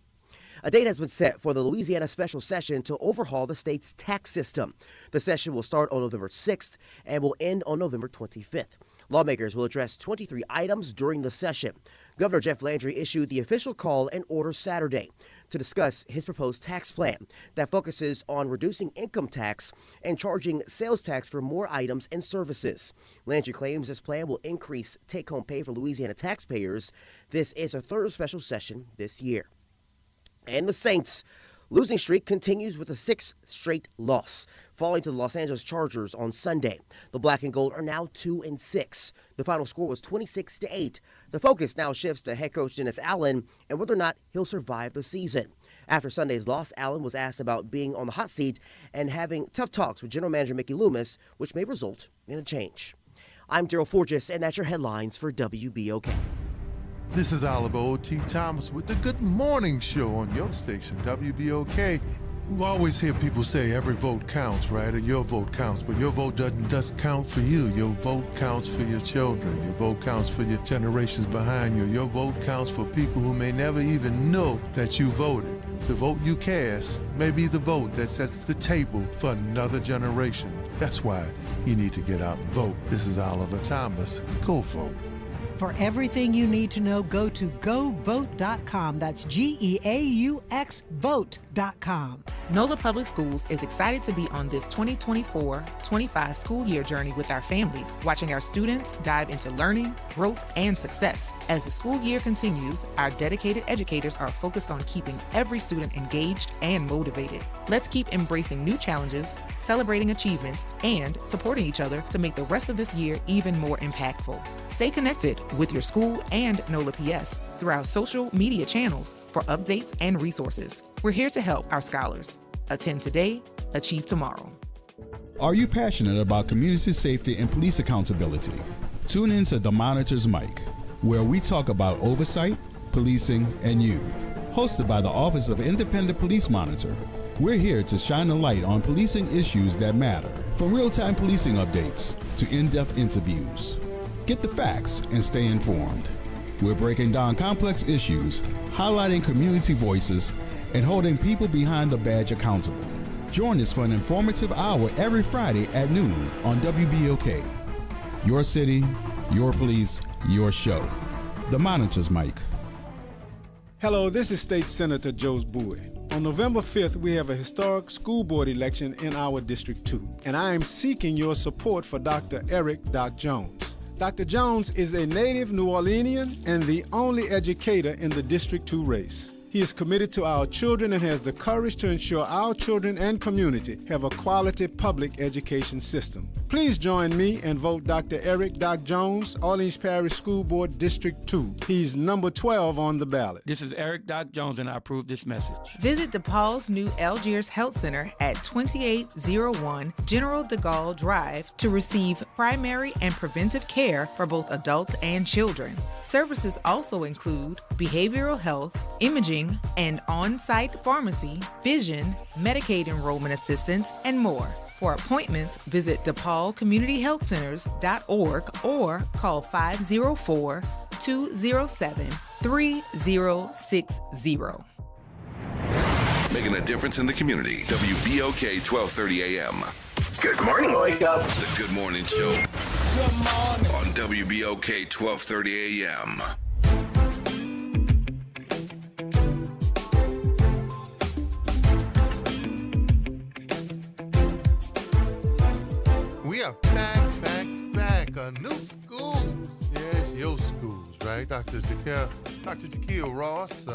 A date has been set for the Louisiana special session to overhaul the state's tax system. The session will start on November 6th and will end on November 25th. Lawmakers will address 23 items during the session. Governor Jeff Landry issued the official call and order Saturday to discuss his proposed tax plan that focuses on reducing income tax and charging sales tax for more items and services. Landry claims this plan will increase take-home pay for Louisiana taxpayers. This is a third special session this year. And the Saints' losing streak continues with a sixth straight loss, falling to the Los Angeles Chargers on Sunday. The Black and Gold are now 2-6. The final score was 26-8. The focus now shifts to head coach Dennis Allen and whether or not he'll survive the season. After Sunday's loss, Allen was asked about being on the hot seat and having tough talks with general manager Mickey Loomis, which may result in a change. I'm Daryl Forges, and that's your headlines for WBOK. This is Oliver O.T. Thomas with the Good Morning Show on your station, WBOK. We always hear people say every vote counts, right? And your vote counts, but your vote doesn't just count for you. Your vote counts for your children. Your vote counts for your generations behind you. Your vote counts for people who may never even know that you voted. The vote you cast may be the vote that sets the table for another generation. That's why you need to get out and vote. This is Oliver Thomas. Go vote. For everything you need to know, go to GoVote.com. That's GEAUX Vote.com. NOLA Public Schools is excited to be on this 2024-25 school year journey with our families, watching our students dive into learning, growth, and success. As the school year continues, our dedicated educators are focused on keeping every student engaged and motivated. Let's keep embracing new challenges, celebrating achievements, and supporting each other to make the rest of this year even more impactful. Stay connected with your school and NOLA PS through our social media channels for updates and resources. We're here to help our scholars. Attend today, achieve tomorrow. Are you passionate about community safety and police accountability? Tune in to The Monitor's Mic, where we talk about oversight, policing, and you. Hosted by the Office of Independent Police Monitor, we're here to shine a light on policing issues that matter, from real-time policing updates to in-depth interviews. Get the facts and stay informed. We're breaking down complex issues, highlighting community voices, and holding people behind the badge accountable. Join us for an informative hour every Friday at noon on WBOK. Your city, your police, your show. The Monitor's Mic. Hello, this is State Senator Joe Bowie. On November 5th, we have a historic school board election in our District 2, and I am seeking your support for Dr. Eric Doc Jones. Dr. Jones is a native New Orleanian and the only educator in the District 2 race. He is committed to our children and has the courage to ensure our children and community have a quality public education system. Please join me and vote Dr. Eric Doc Jones, Orleans Parish School Board District 2. He's number 12 on the ballot. This is Eric Doc Jones, and I approve this message. Visit DePaul's new Algiers Health Center at 2801 General de Gaulle Drive to receive primary and preventive care for both adults and children. Services also include behavioral health, imaging, and on-site pharmacy, vision, Medicaid enrollment assistance, and more. For appointments, visit DePaulCommunityHealthCenters.org or call 504-207-3060. Making a difference in the community. WBOK 1230 AM. Good morning, Wake Up. The Good Morning Show. Good morning. On WBOK 1230 AM. We are back. New schools. Yes, your schools, right? Dr. Jaquil Ross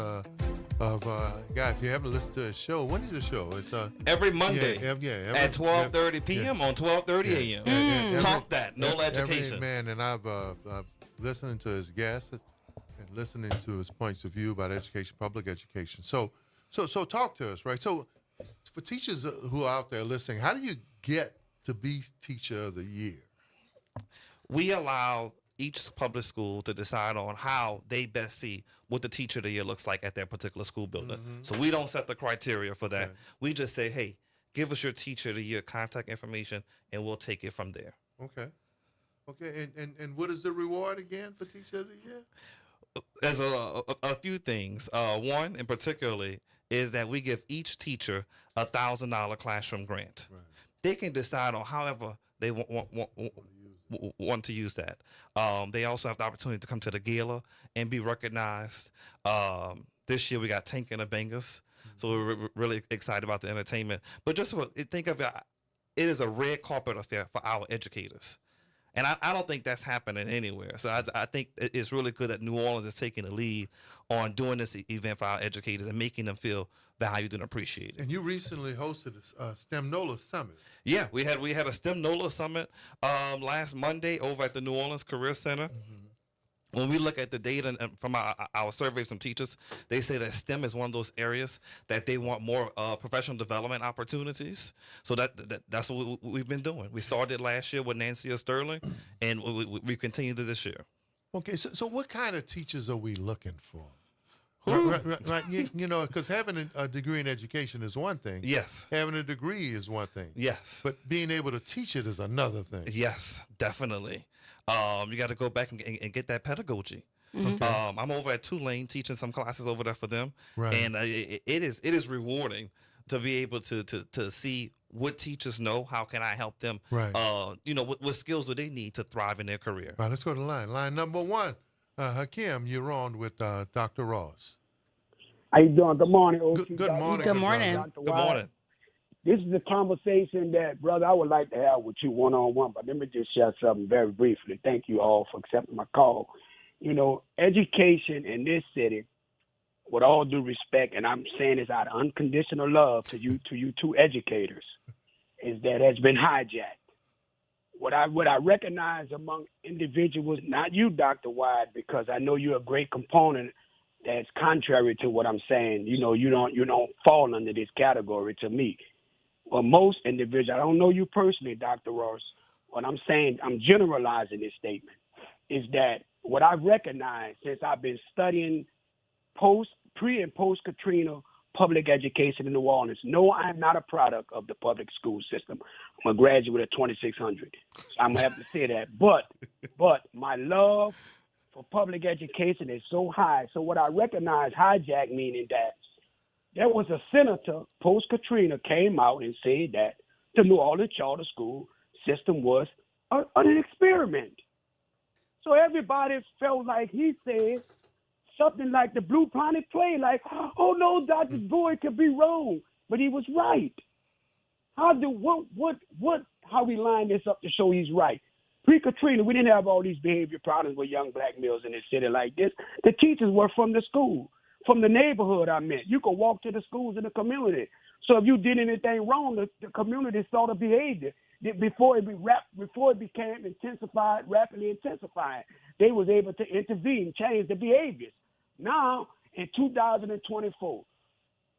guy, if you haven't listened to his show, when is the show? It's every Monday at 12:30 p.m. on 12:30 a.m. Talk that, no education. Man, and I've listening to his guests and listening to his points of view about education, public education. So talk to us, right? So for teachers who are out there listening, how do you get to be Teacher of the Year? We allow each public school to decide on how they best see what the Teacher of the Year looks like at their particular school building. So we don't set the criteria for that. We just say, hey, give us your Teacher of the Year contact information, and we'll take it from there. Okay. Okay, and what is the reward again for Teacher of the Year? There's a few things. One in particularly is that we give each teacher a $1,000 classroom grant. Right. They can decide on however they want to use that. They also have the opportunity to come to the gala and be recognized. This year we got Tank and the Bangers, so we're really excited about the entertainment. But just think of it is a red carpet affair for our educators. And I don't think that's happening anywhere. So I think it's really good that New Orleans is taking the lead on doing this event for our educators and making them feel valued and appreciated. And you recently hosted a STEM NOLA Summit. Yeah, we had a STEM NOLA Summit last Monday over at the New Orleans Career Center. When we look at the data and from our surveys from teachers, they say that STEM is one of those areas that they want more professional development opportunities. So that's what we've been doing. We started last year with Nancy Sterling, and we continued this year. Okay, so what kind of teachers are we looking for? Right. You know, because having a degree in education is one thing. Yes. Having a degree is one thing. Yes. But being able to teach it is another thing. Yes, definitely. You got to go back and get that pedagogy. Okay. I'm over at Tulane teaching some classes over there for them, Right. and it is rewarding to be able to see what teachers know. How can I help them? Right. What skills do they need to thrive in their career? All right, let's go to line. Line number one. Hakim, you're on with Dr. Ross. How you doing? Good morning, OT. Good morning. Good morning. Dr. Good Wise. morning. This is a conversation that, brother, I would like to have with you one-on-one, but let me just share something very briefly. Thank you all for accepting my call. You know, education in this city, with all due respect, and I'm saying this out of unconditional love to you two educators, is that has been hijacked. What I recognize among individuals, not you, Dr. Wide, because I know you're a great component that's contrary to what I'm saying. You know, you don't fall under this category to me. Well, most individuals, I don't know you personally, Dr. Ross, what I'm saying, I'm generalizing this statement, is that what I've recognized since I've been studying pre and post Katrina public education in New Orleans. No, I'm not a product of the public school system. I'm a graduate of 2600. I'm going to have to say that. But my love for public education is so high. So what I recognize hijack meaning that there was a senator post-Katrina came out and said that the New Orleans charter school system was an experiment. So everybody felt like he said something like the Blue Planet play, like, oh no, Dr. Boyd could be wrong, but he was right. How we line this up to show he's right? Pre-Katrina, we didn't have all these behavior problems with young black males in the city like this. The teachers were from the school, from the neighborhood. I meant you could walk to the schools in the community. So if you did anything wrong, the community saw the behavior before it became rapidly intensifying. They was able to intervene, change the behaviors. Now, in 2024,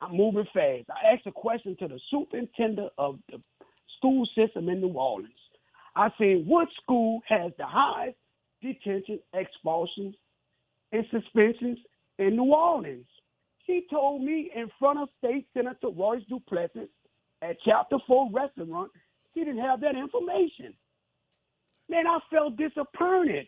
I'm moving fast. I asked a question to the superintendent of the school system in New Orleans. I said, what school has the highest detention, expulsions, and suspensions in New Orleans? She told me in front of State Senator Royce Duplessis at Chapter 4 restaurant, she didn't have that information. Man, I felt disappointed.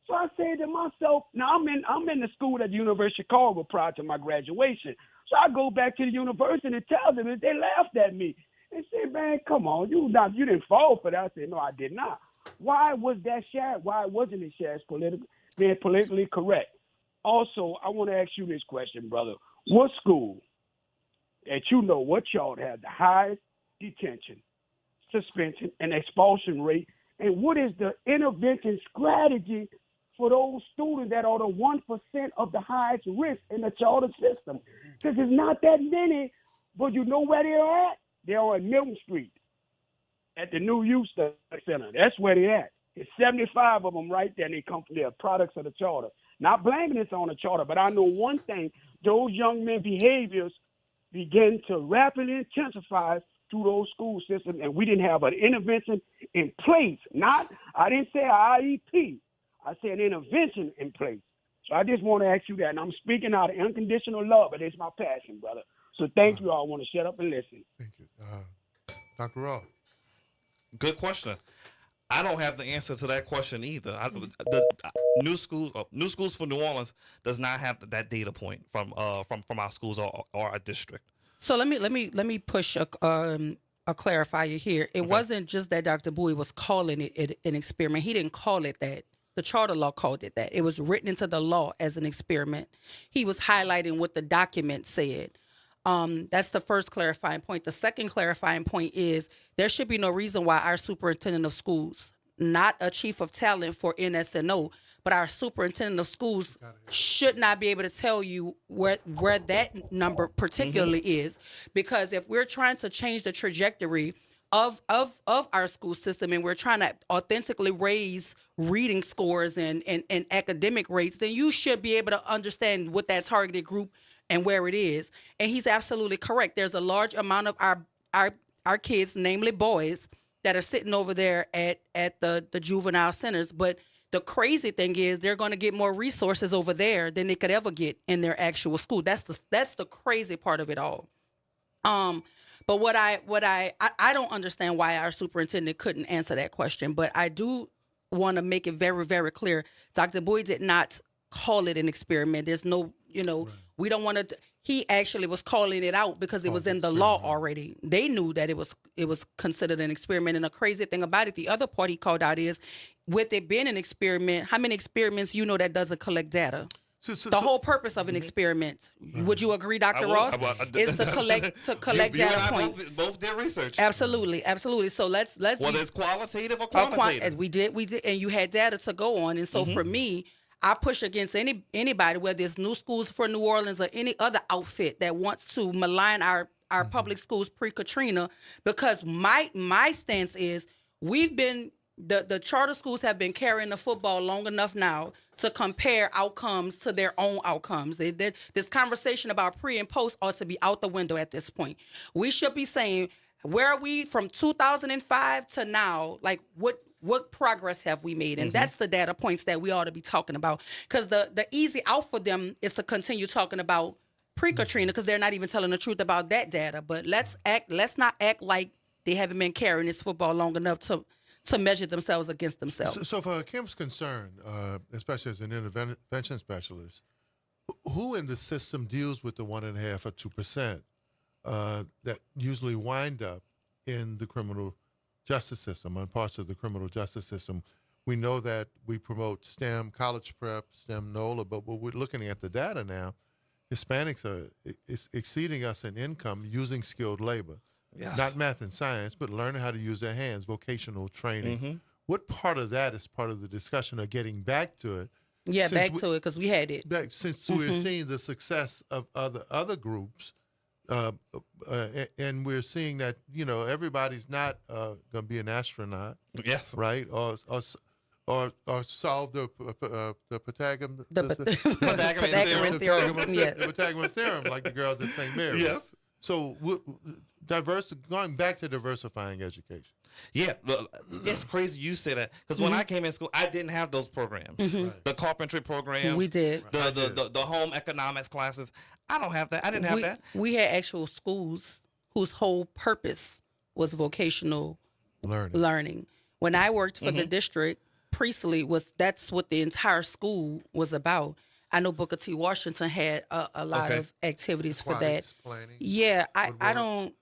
So I said to myself, now I'm in the school at the University of Chicago prior to my graduation. So I go back to the university and tell them, and they laughed at me. They said, man, come on, you didn't fall for that. I said, no, I did not. Why was that shared? Why wasn't it shared being politically correct? Also, I want to ask you this question, brother. What school that you know what y'all have the highest detention, suspension, and expulsion rate, and what is the intervention strategy for those students that are the 1% of the highest risk in the charter system? Because it's not that many, but you know where they're at? They're on Milton Street at the new youth center. That's where they're at. It's 75 of them right there, and they're products of the charter. Not blaming this on the charter, but I know one thing. Those young men behaviors begin to rapidly intensify through those school systems, and we didn't have an intervention in place. I didn't say an IEP. I said an intervention in place. So I just want to ask you that, and I'm speaking out of unconditional love, but it's my passion, brother. So thank you all. I want to shut up and listen. Thank you. Dr. Ross. Good question. I don't have the answer to that question either. The New Schools for New Orleans does not have that data point from our schools or our district. So let me push a clarifier here. It wasn't just that Dr. Bowie was calling it an experiment. He didn't call it that. The charter law called it that. It was written into the law as an experiment. He was highlighting what the document said. That's the first clarifying point. The second clarifying point is there should be no reason why our superintendent of schools, not a chief of talent for NSNO, but our superintendent of schools should not be able to tell you where that number particularly is. Because if we're trying to change the trajectory of our school system and we're trying to authentically raise reading scores and academic rates, then you should be able to understand what that targeted group and where it is. And he's absolutely correct. There's a large amount of our kids, namely boys, that are sitting over there at the juvenile centers. But the crazy thing is they're going to get more resources over there than they could ever get in their actual school. That's the crazy part of it all. But what I don't understand why our superintendent couldn't answer that question, but I do want to make it very, very clear. Dr. Bowie did not call it an experiment. There's no, we don't want to. He actually was calling it out because it was in the law already. They knew that it was considered an experiment. And the crazy thing about it, the other part he called out is, with it being an experiment, how many experiments that doesn't collect data? The whole purpose of an experiment, would you agree, Dr. Ross, is to collect data points. Both did research. Absolutely. So let's whether it's qualitative or quantitative. We did, and you had data to go on. And so for me, I push against anybody, whether it's New Schools for New Orleans or any other outfit that wants to malign our public schools pre-Katrina, because my stance is the charter schools have been carrying the football long enough now to compare outcomes to their own outcomes. This conversation about pre and post ought to be out the window at this point. We should be saying, where are we from 2005 to now? Like, what progress have we made? And that's the data points that we ought to be talking about. Because the easy out for them is to continue talking about pre-Katrina, because they're not even telling the truth about that data. But let's not act like they haven't been carrying this football long enough to measure themselves against themselves. So for Kim's concern, especially as an intervention specialist, who in the system deals with the 1.5% or 2% that usually wind up in the criminal justice system, on parts of the criminal justice system? We know that we promote STEM, college prep, STEM, NOLA, but when we're looking at the data now, Hispanics are exceeding us in income using skilled labor. Yes. Not math and science, but learning how to use their hands, vocational training. What part of that is part of the discussion of getting back to it? Yeah, back to it, because we had it. Since we're seeing the success of other groups, and we're seeing that, everybody's not going to be an astronaut. Yes. Right? Or solve the Pythagorean theorem, like the girls at St. Mary's. Yes. So going back to diversifying education. Yeah, it's crazy you say that, because when I came in school, I didn't have those programs. The carpentry programs. We did. The home economics classes. I don't have that. I didn't have that. We had actual schools whose whole purpose was vocational learning. When I worked for the district, Priestley that's what the entire school was about. I know Booker T. Washington had a lot of activities for that. Planning, yeah, I don't.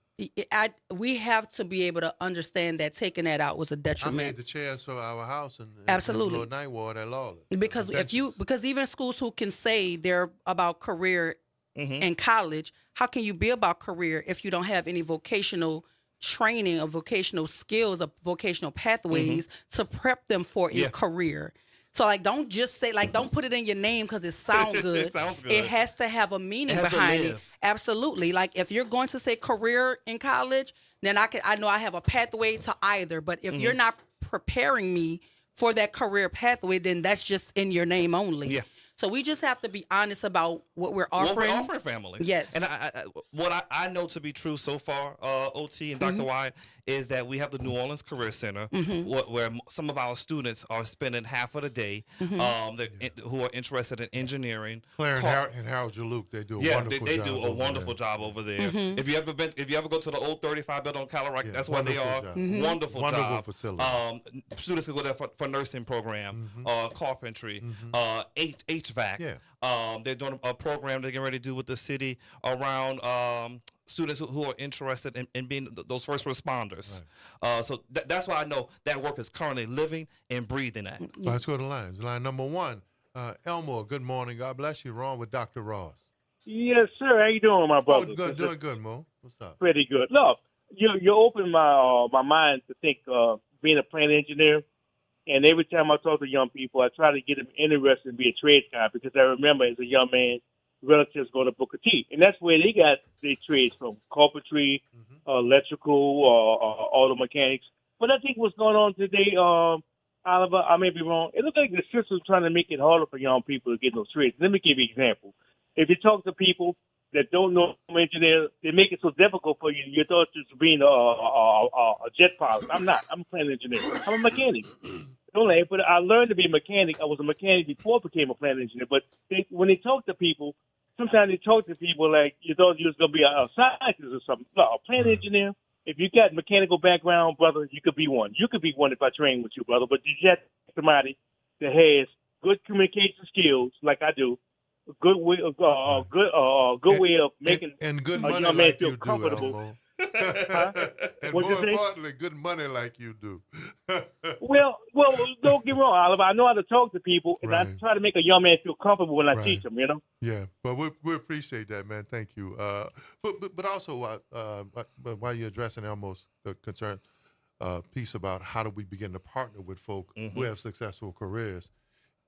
We have to be able to understand that taking that out was a detriment. I made the chairs for our house and absolutely Little Night Ward at Lawless. Because because even schools who can say they're about career in college, how can you be about career if you don't have any vocational training or vocational skills or vocational pathways to prep them for a career? So, don't just say, don't put it in your name because it sounds good. It sounds good. It has to have a meaning behind it. Absolutely. If you're going to say career in college, then I know I have a pathway to either. But if you're not preparing me for that career pathway, then that's just in your name only. Yeah. So we just have to be honest about what we're offering. What we're offering families. Yes. And what I know to be true so far, OT and Dr. Wyatt, is that we have the New Orleans Career Center, where some of our students are spending half of the day, who are interested in engineering. Claire and Harold Jaluk, they do a wonderful job. They do a wonderful job over there. If you ever go to the old 35 building on Caloric, that's where they are. Wonderful job. Facility. Students can go there for nursing program, carpentry, HVAC. They're doing a program they're getting ready to do with the city around students who are interested in being those first responders. Right. So that's why I know that work is currently living and breathing at. So let's go to lines. Line number 1, Elmore, good morning. God bless you. Ron with Dr. Ross. Yes, sir. How you doing, my brother? Oh, good. Doing good, Mo. What's up? Pretty good. Look, you opened my mind to think being a plant engineer. And every time I talk to young people, I try to get them interested in being a trades guy because I remember as a young man, relatives go to Booker T. And that's where they got their trades from, carpentry, electrical, auto mechanics. But I think what's going on today, Oliver, I may be wrong, it looks like the system's trying to make it harder for young people to get those trades. Let me give you an example. If you talk to people that don't know engineers, they make it so difficult for you. You thought just being a jet pilot. I'm not. I'm a plant engineer. I'm a mechanic. But I learned to be a mechanic. I was a mechanic before I became a plant engineer. But when they talk to people, sometimes they talk to people like you thought you was going to be a scientist or something. No, a plant engineer, if you got mechanical background, brother, you could be one. You could be one if I train with you, brother. But you got somebody that has good communication skills like I do, good way of making and good a money young man like feel you comfortable. Do, and What'd more you say? importantly, good money like you do. Well, don't get me wrong, Oliver. I know how to talk to people, and I try to make a young man feel comfortable when I teach him. You know. Yeah, but we appreciate that, man. Thank you. But also, while you're addressing Elmo's concern piece about how do we begin to partner with folk who have successful careers,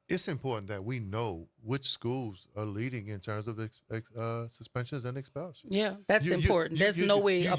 it's important that we know which schools are leading in terms of suspensions and expulsions. Yeah, that's important. There's no way a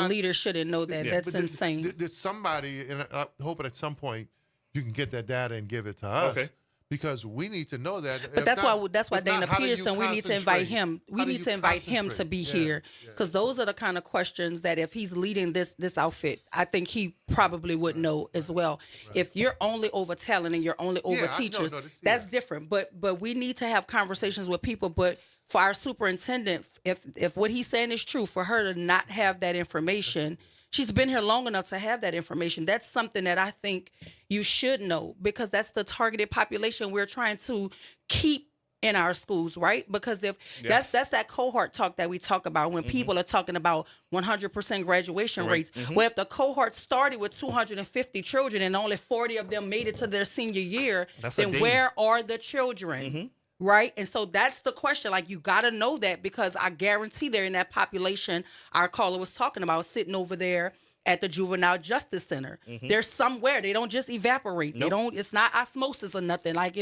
leader shouldn't know that. Yeah. That's insane. There's somebody, and I hope at some point you can get that data and give it to us. Okay. Because we need to know that. But that's why Dana Peterson, we need to invite him. We need to invite him to be here because those are the kind of questions that if he's leading this outfit, I think he probably would know as well. Right. If you're only over talent and you're only over teachers, that's different. But we need to have conversations with people. But for our superintendent, if what he's saying is true, for her to not have that information. She's been here long enough to have that information. That's something that I think you should know because that's the targeted population we're trying to keep in our schools, right? Because if that's that cohort talk that we talk about when people are talking about 100% graduation rates. Well, if the cohort started with 250 children and only 40 of them made it to their senior year, then where are the children? Right. And so that's the question. Like, you got to know that because I guarantee they're in that population our caller was talking about sitting over there at the Juvenile Justice Center. They're somewhere. They don't just evaporate. Nope. They don't. It's not osmosis or nothing. Like,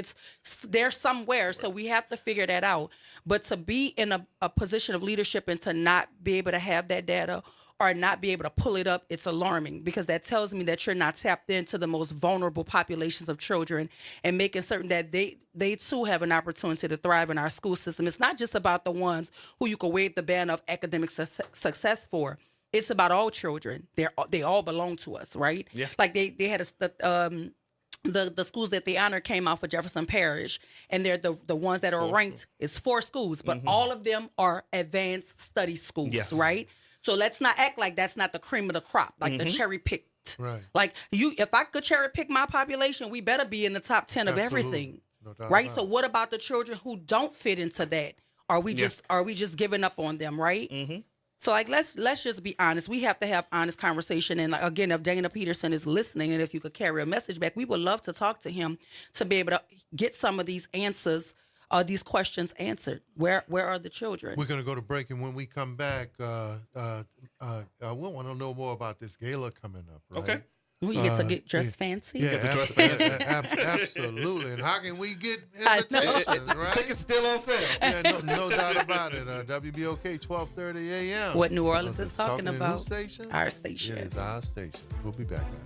they're somewhere. Right. So we have to figure that out. But to be in a position of leadership and to not be able to have that data or not be able to pull it up, it's alarming because that tells me that you're not tapped into the most vulnerable populations of children and making certain that they too have an opportunity to thrive in our school system. It's not just about the ones who you can wave the banner of academic success for. It's about all children. They all belong to us, right? Yeah. Like they had the schools that they honor came out for Jefferson Parish, and they're the ones that are ranked. It's 4 schools, but all of them are advanced study schools, right? So let's not act like that's not the cream of the crop, like the cherry picked. Right. Like if I could cherry pick my population, we better be in the top 10 of everything. No doubt right. So what about the children who don't fit into that? Are we just giving up on them? Right. So like let's just be honest. We have to have honest conversation. And like, again, if Dana Peterson is listening, and if you could carry a message back, we would love to talk to him to be able to get some of these answers. These questions answered. Where are the children? We're going to go to break, and when we come back, we want to know more about this gala coming up, right? Okay. You get to get dressed fancy? Yeah, absolutely. And how can we get invitations, right? Tickets still on sale. Yeah, no doubt about it. WBOK, 12:30 a.m. What New Orleans is talking about. Whose station? Our station. It is our station. We'll be back now.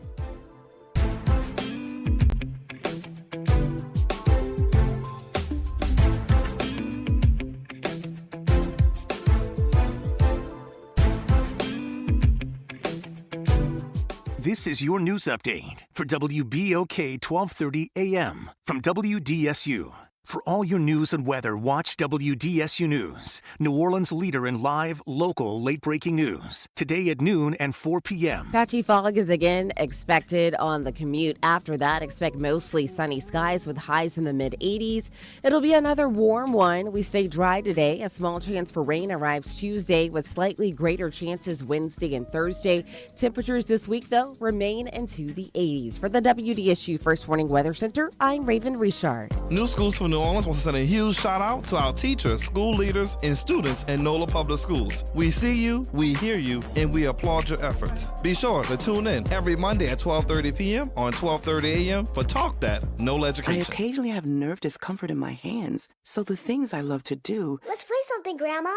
This is your news update for WBOK 1230 AM from WDSU. For all your news and weather, watch WDSU News, New Orleans' leader in live, local, late-breaking news. Today at noon and 4 p.m. Patchy fog is again expected on the commute. After that, expect mostly sunny skies with highs in the mid-80s. It'll be another warm one. We stay dry today. A small chance for rain arrives Tuesday with slightly greater chances Wednesday and Thursday. Temperatures this week, though, remain into the 80s. For the WDSU First Warning Weather Center, I'm Raven Richard. New Schools for New Orleans wants to send a huge shout out to our teachers, school leaders, and students in NOLA Public Schools. We see you, we hear you, and we applaud your efforts. Be sure to tune in every Monday at 12:30 p.m. on 12:30 a.m. for Talk That NOLA Education. I occasionally have nerve discomfort in my hands, so the things I love to do Let's play something, Grandma.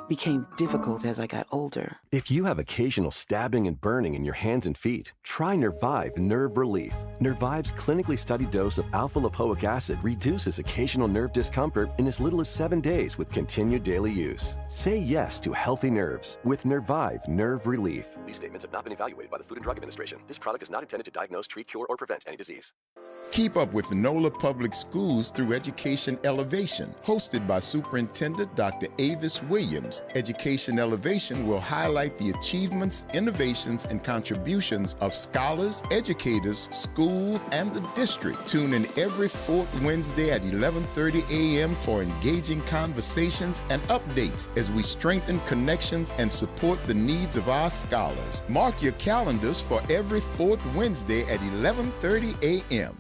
became difficult as I got older. If you have occasional stabbing and burning in your hands and feet, try Nervive Nerve Relief. Nervive's clinically studied dose of alpha-lipoic acid reduces occasional nerve discomfort in as little as 7 days with continued daily use. Say yes to healthy nerves with Nervive Nerve Relief. These statements have not been evaluated by the Food and Drug Administration. This product is not intended to diagnose, treat, cure, or prevent any disease. Keep up with NOLA Public Schools through Education Elevation, hosted by Superintendent Dr. Avis Williams. Education Elevation will highlight the achievements, innovations, and contributions of scholars, educators, schools, and the district. Tune in every fourth Wednesday at 11:30 a.m. for engaging conversations and updates as we strengthen connections and support the needs of our scholars. Mark your calendars for every fourth Wednesday at 11:30 a.m.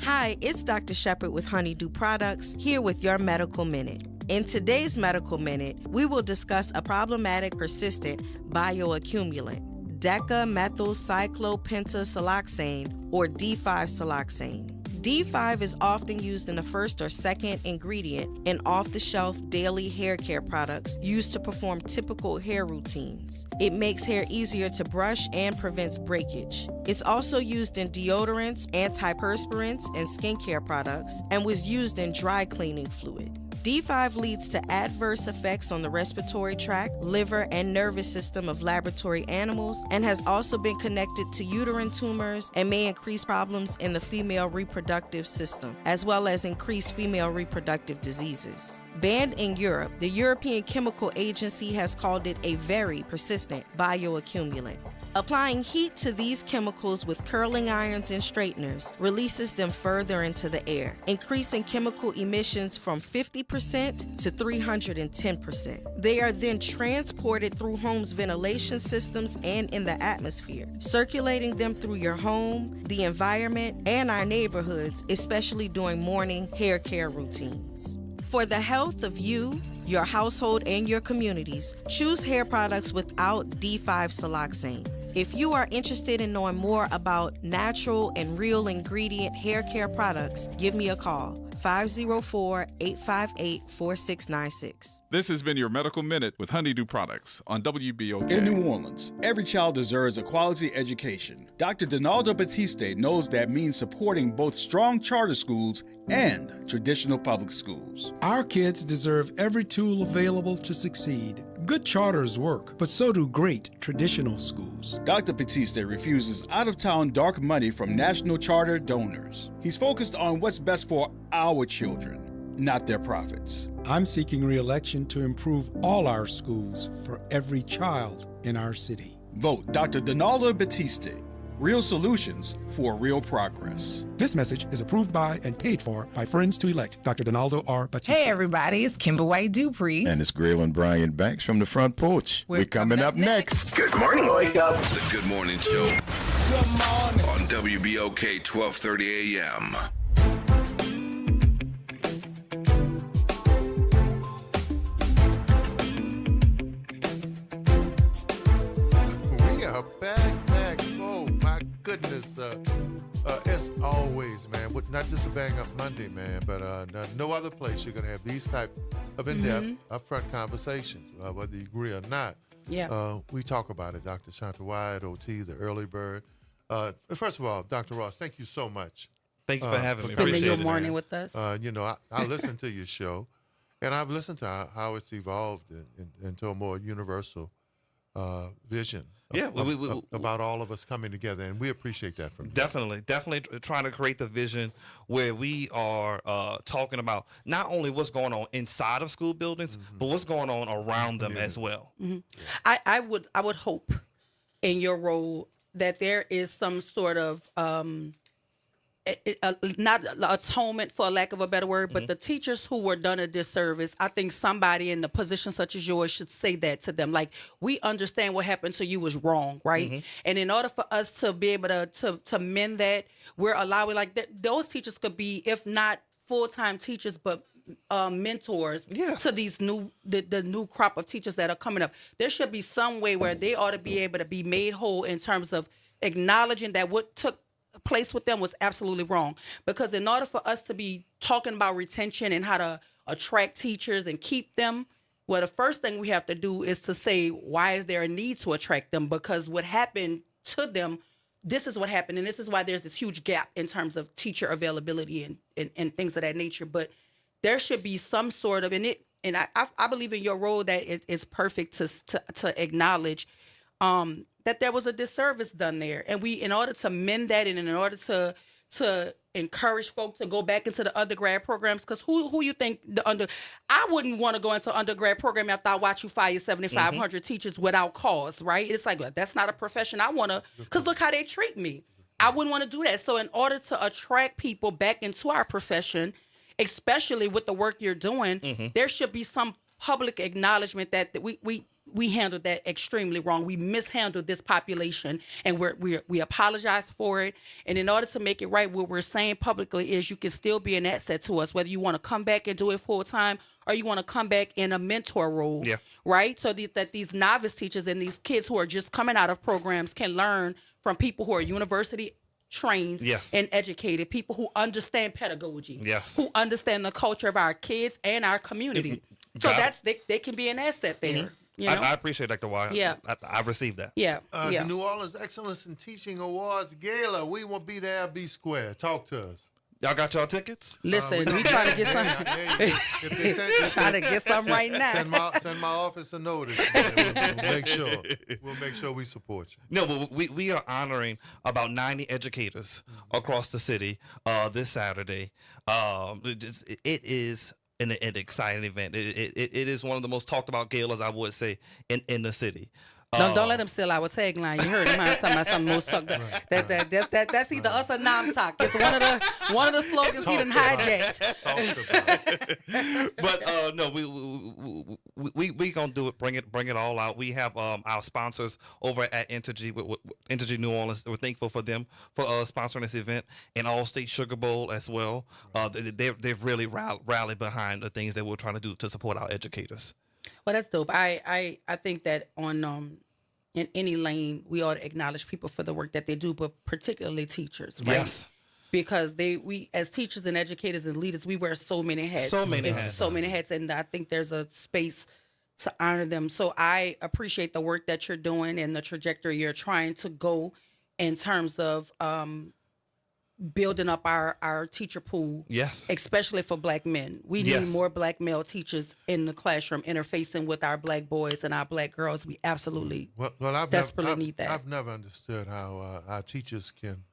Hi, it's Dr. Shepard with Honeydew Products, here with your Medical Minute. In today's Medical Minute, we will discuss a problematic persistent bioaccumulant, decamethylcyclopentasiloxane, or D5-siloxane. D5 is often used in the first or second ingredient in off-the-shelf daily hair care products used to perform typical hair routines. It makes hair easier to brush and prevents breakage. It's also used in deodorants, antiperspirants, and skincare products, and was used in dry cleaning fluid. D5 leads to adverse effects on the respiratory tract, liver, and nervous system of laboratory animals, and has also been connected to uterine tumors and may increase problems in the female reproductive system, as well as increase female reproductive diseases. Banned in Europe, the European Chemical Agency has called it a very persistent bioaccumulant. Applying heat to these chemicals with curling irons and straighteners releases them further into the air, increasing chemical emissions from 50% to 310%. They are then transported through homes' ventilation systems and in the atmosphere, circulating them through your home, the environment, and our neighborhoods, especially during morning hair care routines. For the health of you, your household, and your communities, choose hair products without D5-siloxane. If you are interested in knowing more about natural and real ingredient hair care products, give me a call. 504-858-4696. This has been your Medical Minute with Honeydew Products on WBOK. In New Orleans, every child deserves a quality education. Dr. Donaldo Batiste knows that means supporting both strong charter schools and traditional public schools. Our kids deserve every tool available to succeed. Good charters work, but so do great traditional schools. Dr. Batiste refuses out-of-town dark money from national charter donors. He's focused on what's best for our children, not their profits. I'm seeking re-election to improve all our schools for every child in our city. Vote Dr. Donaldo Batiste. Real solutions for real progress. This message is approved by and paid for by Friends to Elect Dr. Donaldo R. Batiste. Hey everybody, it's Kimber White Dupree. And it's Graylin Bryant Banks from the front porch. We're coming up next. Good morning, Wake Up. The Good Morning Show. Good morning. On WBOK 1230 AM. We are back. Oh my goodness. As always, man, not just a Bang Up Monday, man, but no other place you're going to have these type of in-depth, upfront conversations, whether you agree or not. Yeah. We talk about it, Dr. Shanta Wyatt, OT, the early bird. First of all, Dr. Ross, thank you so much. Thank you for having me. Spending your Appreciate it, morning man. with us. I listen to your show, and I've listened to how it's evolved into a more universal vision. Yeah, About all of us coming together, and we appreciate that from you. Definitely trying to create the vision where we are talking about not only what's going on inside of school buildings, but what's going on around them as well. Mm-hmm. I would hope in your role that there is some sort of not atonement, for lack of a better word, but the teachers who were done a disservice, I think somebody in a position such as yours should say that to them. Like, we understand what happened to you was wrong, right? And in order for us to be able to mend that, we're allowing, like, those teachers could be, if not full-time teachers, but mentors to these the new crop of teachers that are coming up. There should be some way where they ought to be able to be made whole in terms of acknowledging that what took place with them was absolutely wrong. Because in order for us to be talking about retention and how to attract teachers and keep them, well, the first thing we have to do is to say, why is there a need to attract them? Because what happened to them, this is what happened, and this is why there's this huge gap in terms of teacher availability and things of that nature. But there should be some sort of, and I believe in your role that it's perfect to acknowledge that there was a disservice done there, and we, in order to mend that, and in order to encourage folk to go back into the undergrad programs, because who you think I wouldn't want to go into undergrad program after I watch you fire 7,500 teachers without cause, right? It's like, that's not a profession I want to, because look how they treat me. I wouldn't want to do that. So in order to attract people back into our profession, especially with the work you're doing, there should be some public acknowledgement that we handled that extremely wrong. We mishandled this population, and we apologize for it. And in order to make it right, what we're saying publicly is you can still be an asset to us, whether you want to come back and do it full time or you want to come back in a mentor role, right? So that these novice teachers and these kids who are just coming out of programs can learn from people who are university trained and educated, people who understand pedagogy, who understand the culture of our kids and our community. So they can be an asset there. You know? I appreciate Dr. Wyatt. Yeah. I've received that. The New Orleans Excellence in Teaching Awards Gala. We will be there, be square. Talk to us. Y'all got y'all tickets? Listen, we trying to get some. Trying to get some right now. Send my office a notice. We'll make sure we support you. No, but we are honoring about 90 educators across the city this Saturday. It is an exciting event. It is one of the most talked about galas, I would say, in the city. Don't let them steal our tagline. You heard him talking about something most talked about. That's either us or Nam-Tok. It's one of the slogans he done hijacked. But no, we gonna do it. Bring it all out. We have our sponsors over at Entergy New Orleans. We're thankful for them for sponsoring this event, and All-State Sugar Bowl as well. They've really rallied behind the things that we're trying to do to support our educators. Well, that's dope. I think that on in any lane we ought to acknowledge people for the work that they do, but particularly teachers, right? Yes. Because we as teachers and educators and leaders, we wear so many hats. So many hats, and I think there's a space to honor them. So I appreciate the work that you're doing and the trajectory you're trying to go in terms of building up our teacher pool, especially for Black men. We need more Black male teachers in the classroom interfacing with our Black boys and our Black girls. We absolutely desperately need that. I've never understood how our teachers can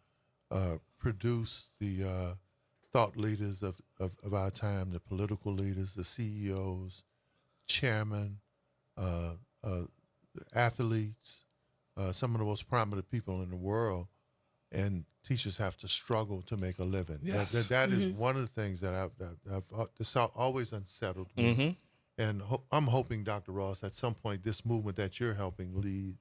produce the thought leaders of our time, the political leaders, the CEOs, chairmen, the athletes, some of the most prominent people in the world, and teachers have to struggle to make a living. Yes. That is one of the things that I've always unsettled me. And I'm hoping, Dr. Ross, at some point this movement that you're helping lead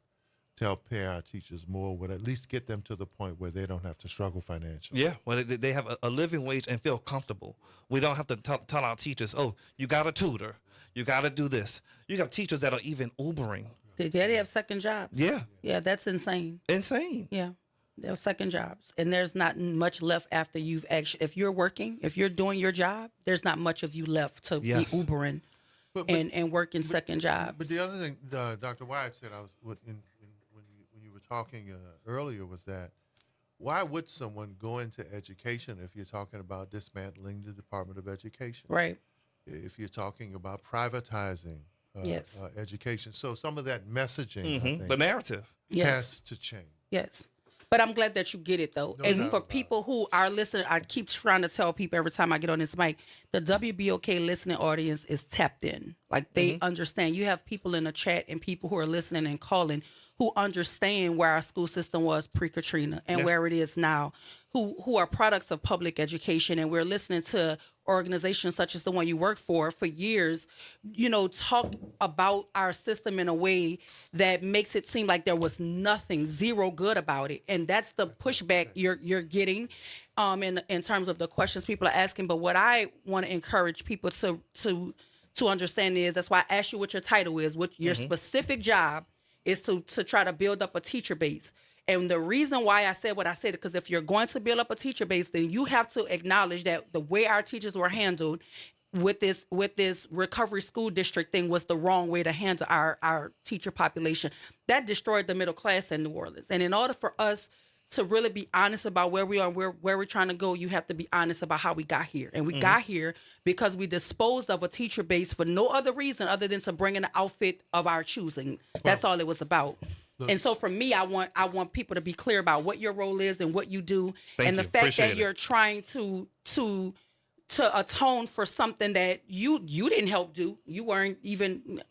to help pay our teachers more would at least get them to the point where they don't have to struggle financially. Yeah, well, they have a living wage and feel comfortable. We don't have to tell our teachers, oh, you got to tutor, you got to do this. You have teachers that are even Ubering. They have second jobs. Yeah, that's insane. Yeah. They're second jobs, and there's not much left after you've actually. If you're working, if you're doing your job, there's not much of you left to be Ubering and working second jobs. But the other thing, Dr. Wyatt said, when you were talking earlier, was that why would someone go into education if you're talking about dismantling the Department of Education? Right. If you're talking about privatizing Yes. education. So some of that messaging, I think, the narrative, has to change. Yes. But I'm glad that you get it, though. No and doubt for about people who are listening, I keep trying to tell people every time I get on this mic, the WBOK listening audience is tapped in. Like, they understand. You have people in the chat and people who are listening and calling who understand where our school system was pre-Katrina and where it is now, who are products of public education. And we're listening to organizations such as the one you work for years, you know, talk about our system in a way that makes it seem like there was nothing, zero good about it. And that's the pushback you're getting in terms of the questions people are asking. But what I want to encourage people to understand is, that's why I asked you what your title is, what your specific job is, to try to build up a teacher base. And the reason why I said what I said, because if you're going to build up a teacher base, then you have to acknowledge that the way our teachers were handled with this recovery school district thing was the wrong way to handle our teacher population. That destroyed the middle class in New Orleans. And in order for us to really be honest about where we are and where we're trying to go, you have to be honest about how we got here. And we got here because we disposed of a teacher base for no other reason other than to bring in an outfit of our choosing. That's all it was about. And so for me, I want people to be clear about what your role is and what you do, and the fact that you're trying to atone for something that you didn't help do. You weren't even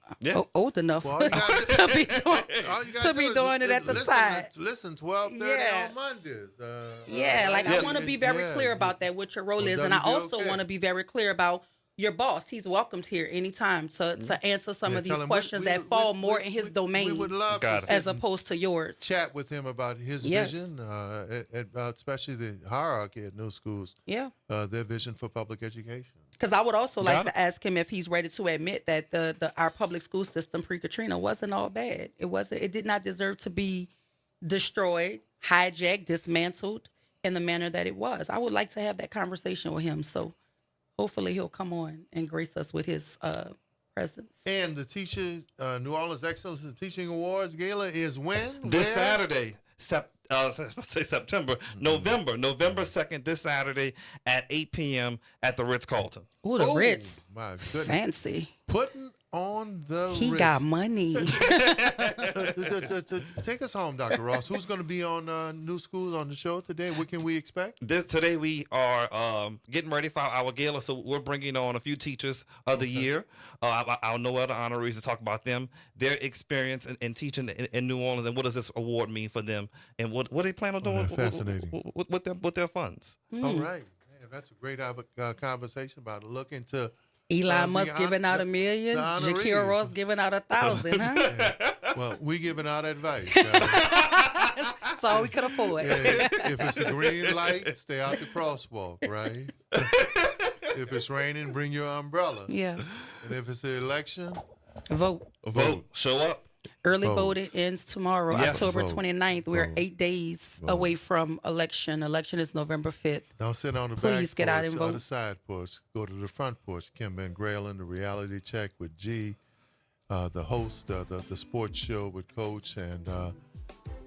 old enough to be doing it at the side. Listen, 12:30 on Mondays. I want to be very clear about that, what your role is, and I also want to be very clear about your boss. He's welcomed here anytime to answer some of these questions that fall more in his domain. We would love as opposed to yours. Chat with him about his vision, especially the hierarchy at New Schools. Yeah. Their vision for public education. Because I would also like to ask him if he's ready to admit that our public school system pre-Katrina wasn't all bad. It did not deserve to be destroyed, hijacked, dismantled in the manner that it was. I would like to have that conversation with him. So hopefully he'll come on and grace us with his presence. And the New Orleans Excellence in Teaching Awards Gala is when? This Saturday, November 2nd, this Saturday at 8 p.m. at the Ritz-Carlton. Ooh, the Ritz. My goodness. Fancy. Putting on the He Ritz. got money. Take us home, Dr. Ross. Who's going to be on New Schools on the show today? What can we expect? Today we are getting ready for our gala, so we're bringing on a few teachers of the year. Our no other honorees to talk about them, their experience in teaching in New Orleans, and what does this award mean for them, and what they plan on doing with their funds. All right. Man, that's a great conversation about looking to Elon Musk giving out $1 million. Shakira Ross giving out 1,000, huh? Yeah. Well, we giving out advice. That's all we could afford. If it's a green light, stay out the crosswalk, right? If it's raining, bring your umbrella. Yeah. And if it's an election, vote. Show up. Early voting ends tomorrow, October 29th. We're 8 days Vote. away from election. Election is November 5th. Don't sit on the Please back get porch out and or vote. the side porch. Go to the front porch. Kim Ben Graylin, the reality check with G, the host of the sports show with Coach, and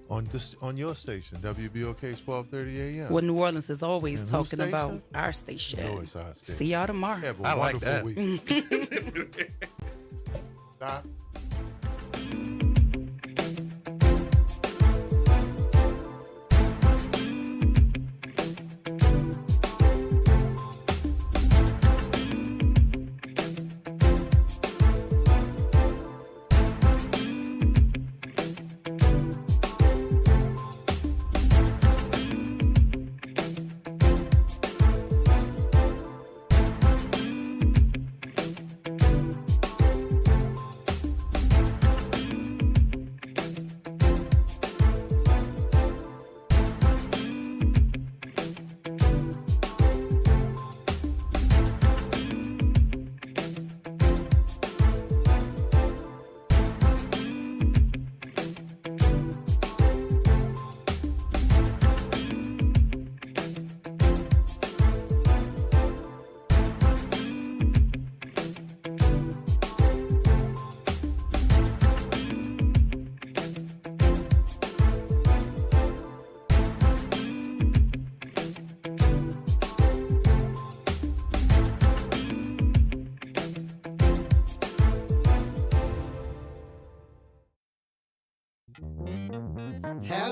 on your station, WBOK 1230 AM. What New Orleans is always And talking whose about, station? our station. No, it's our station. See y'all tomorrow. Have a I like wonderful that. week. Doc?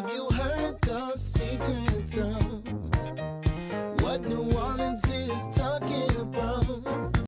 Have you heard the secret of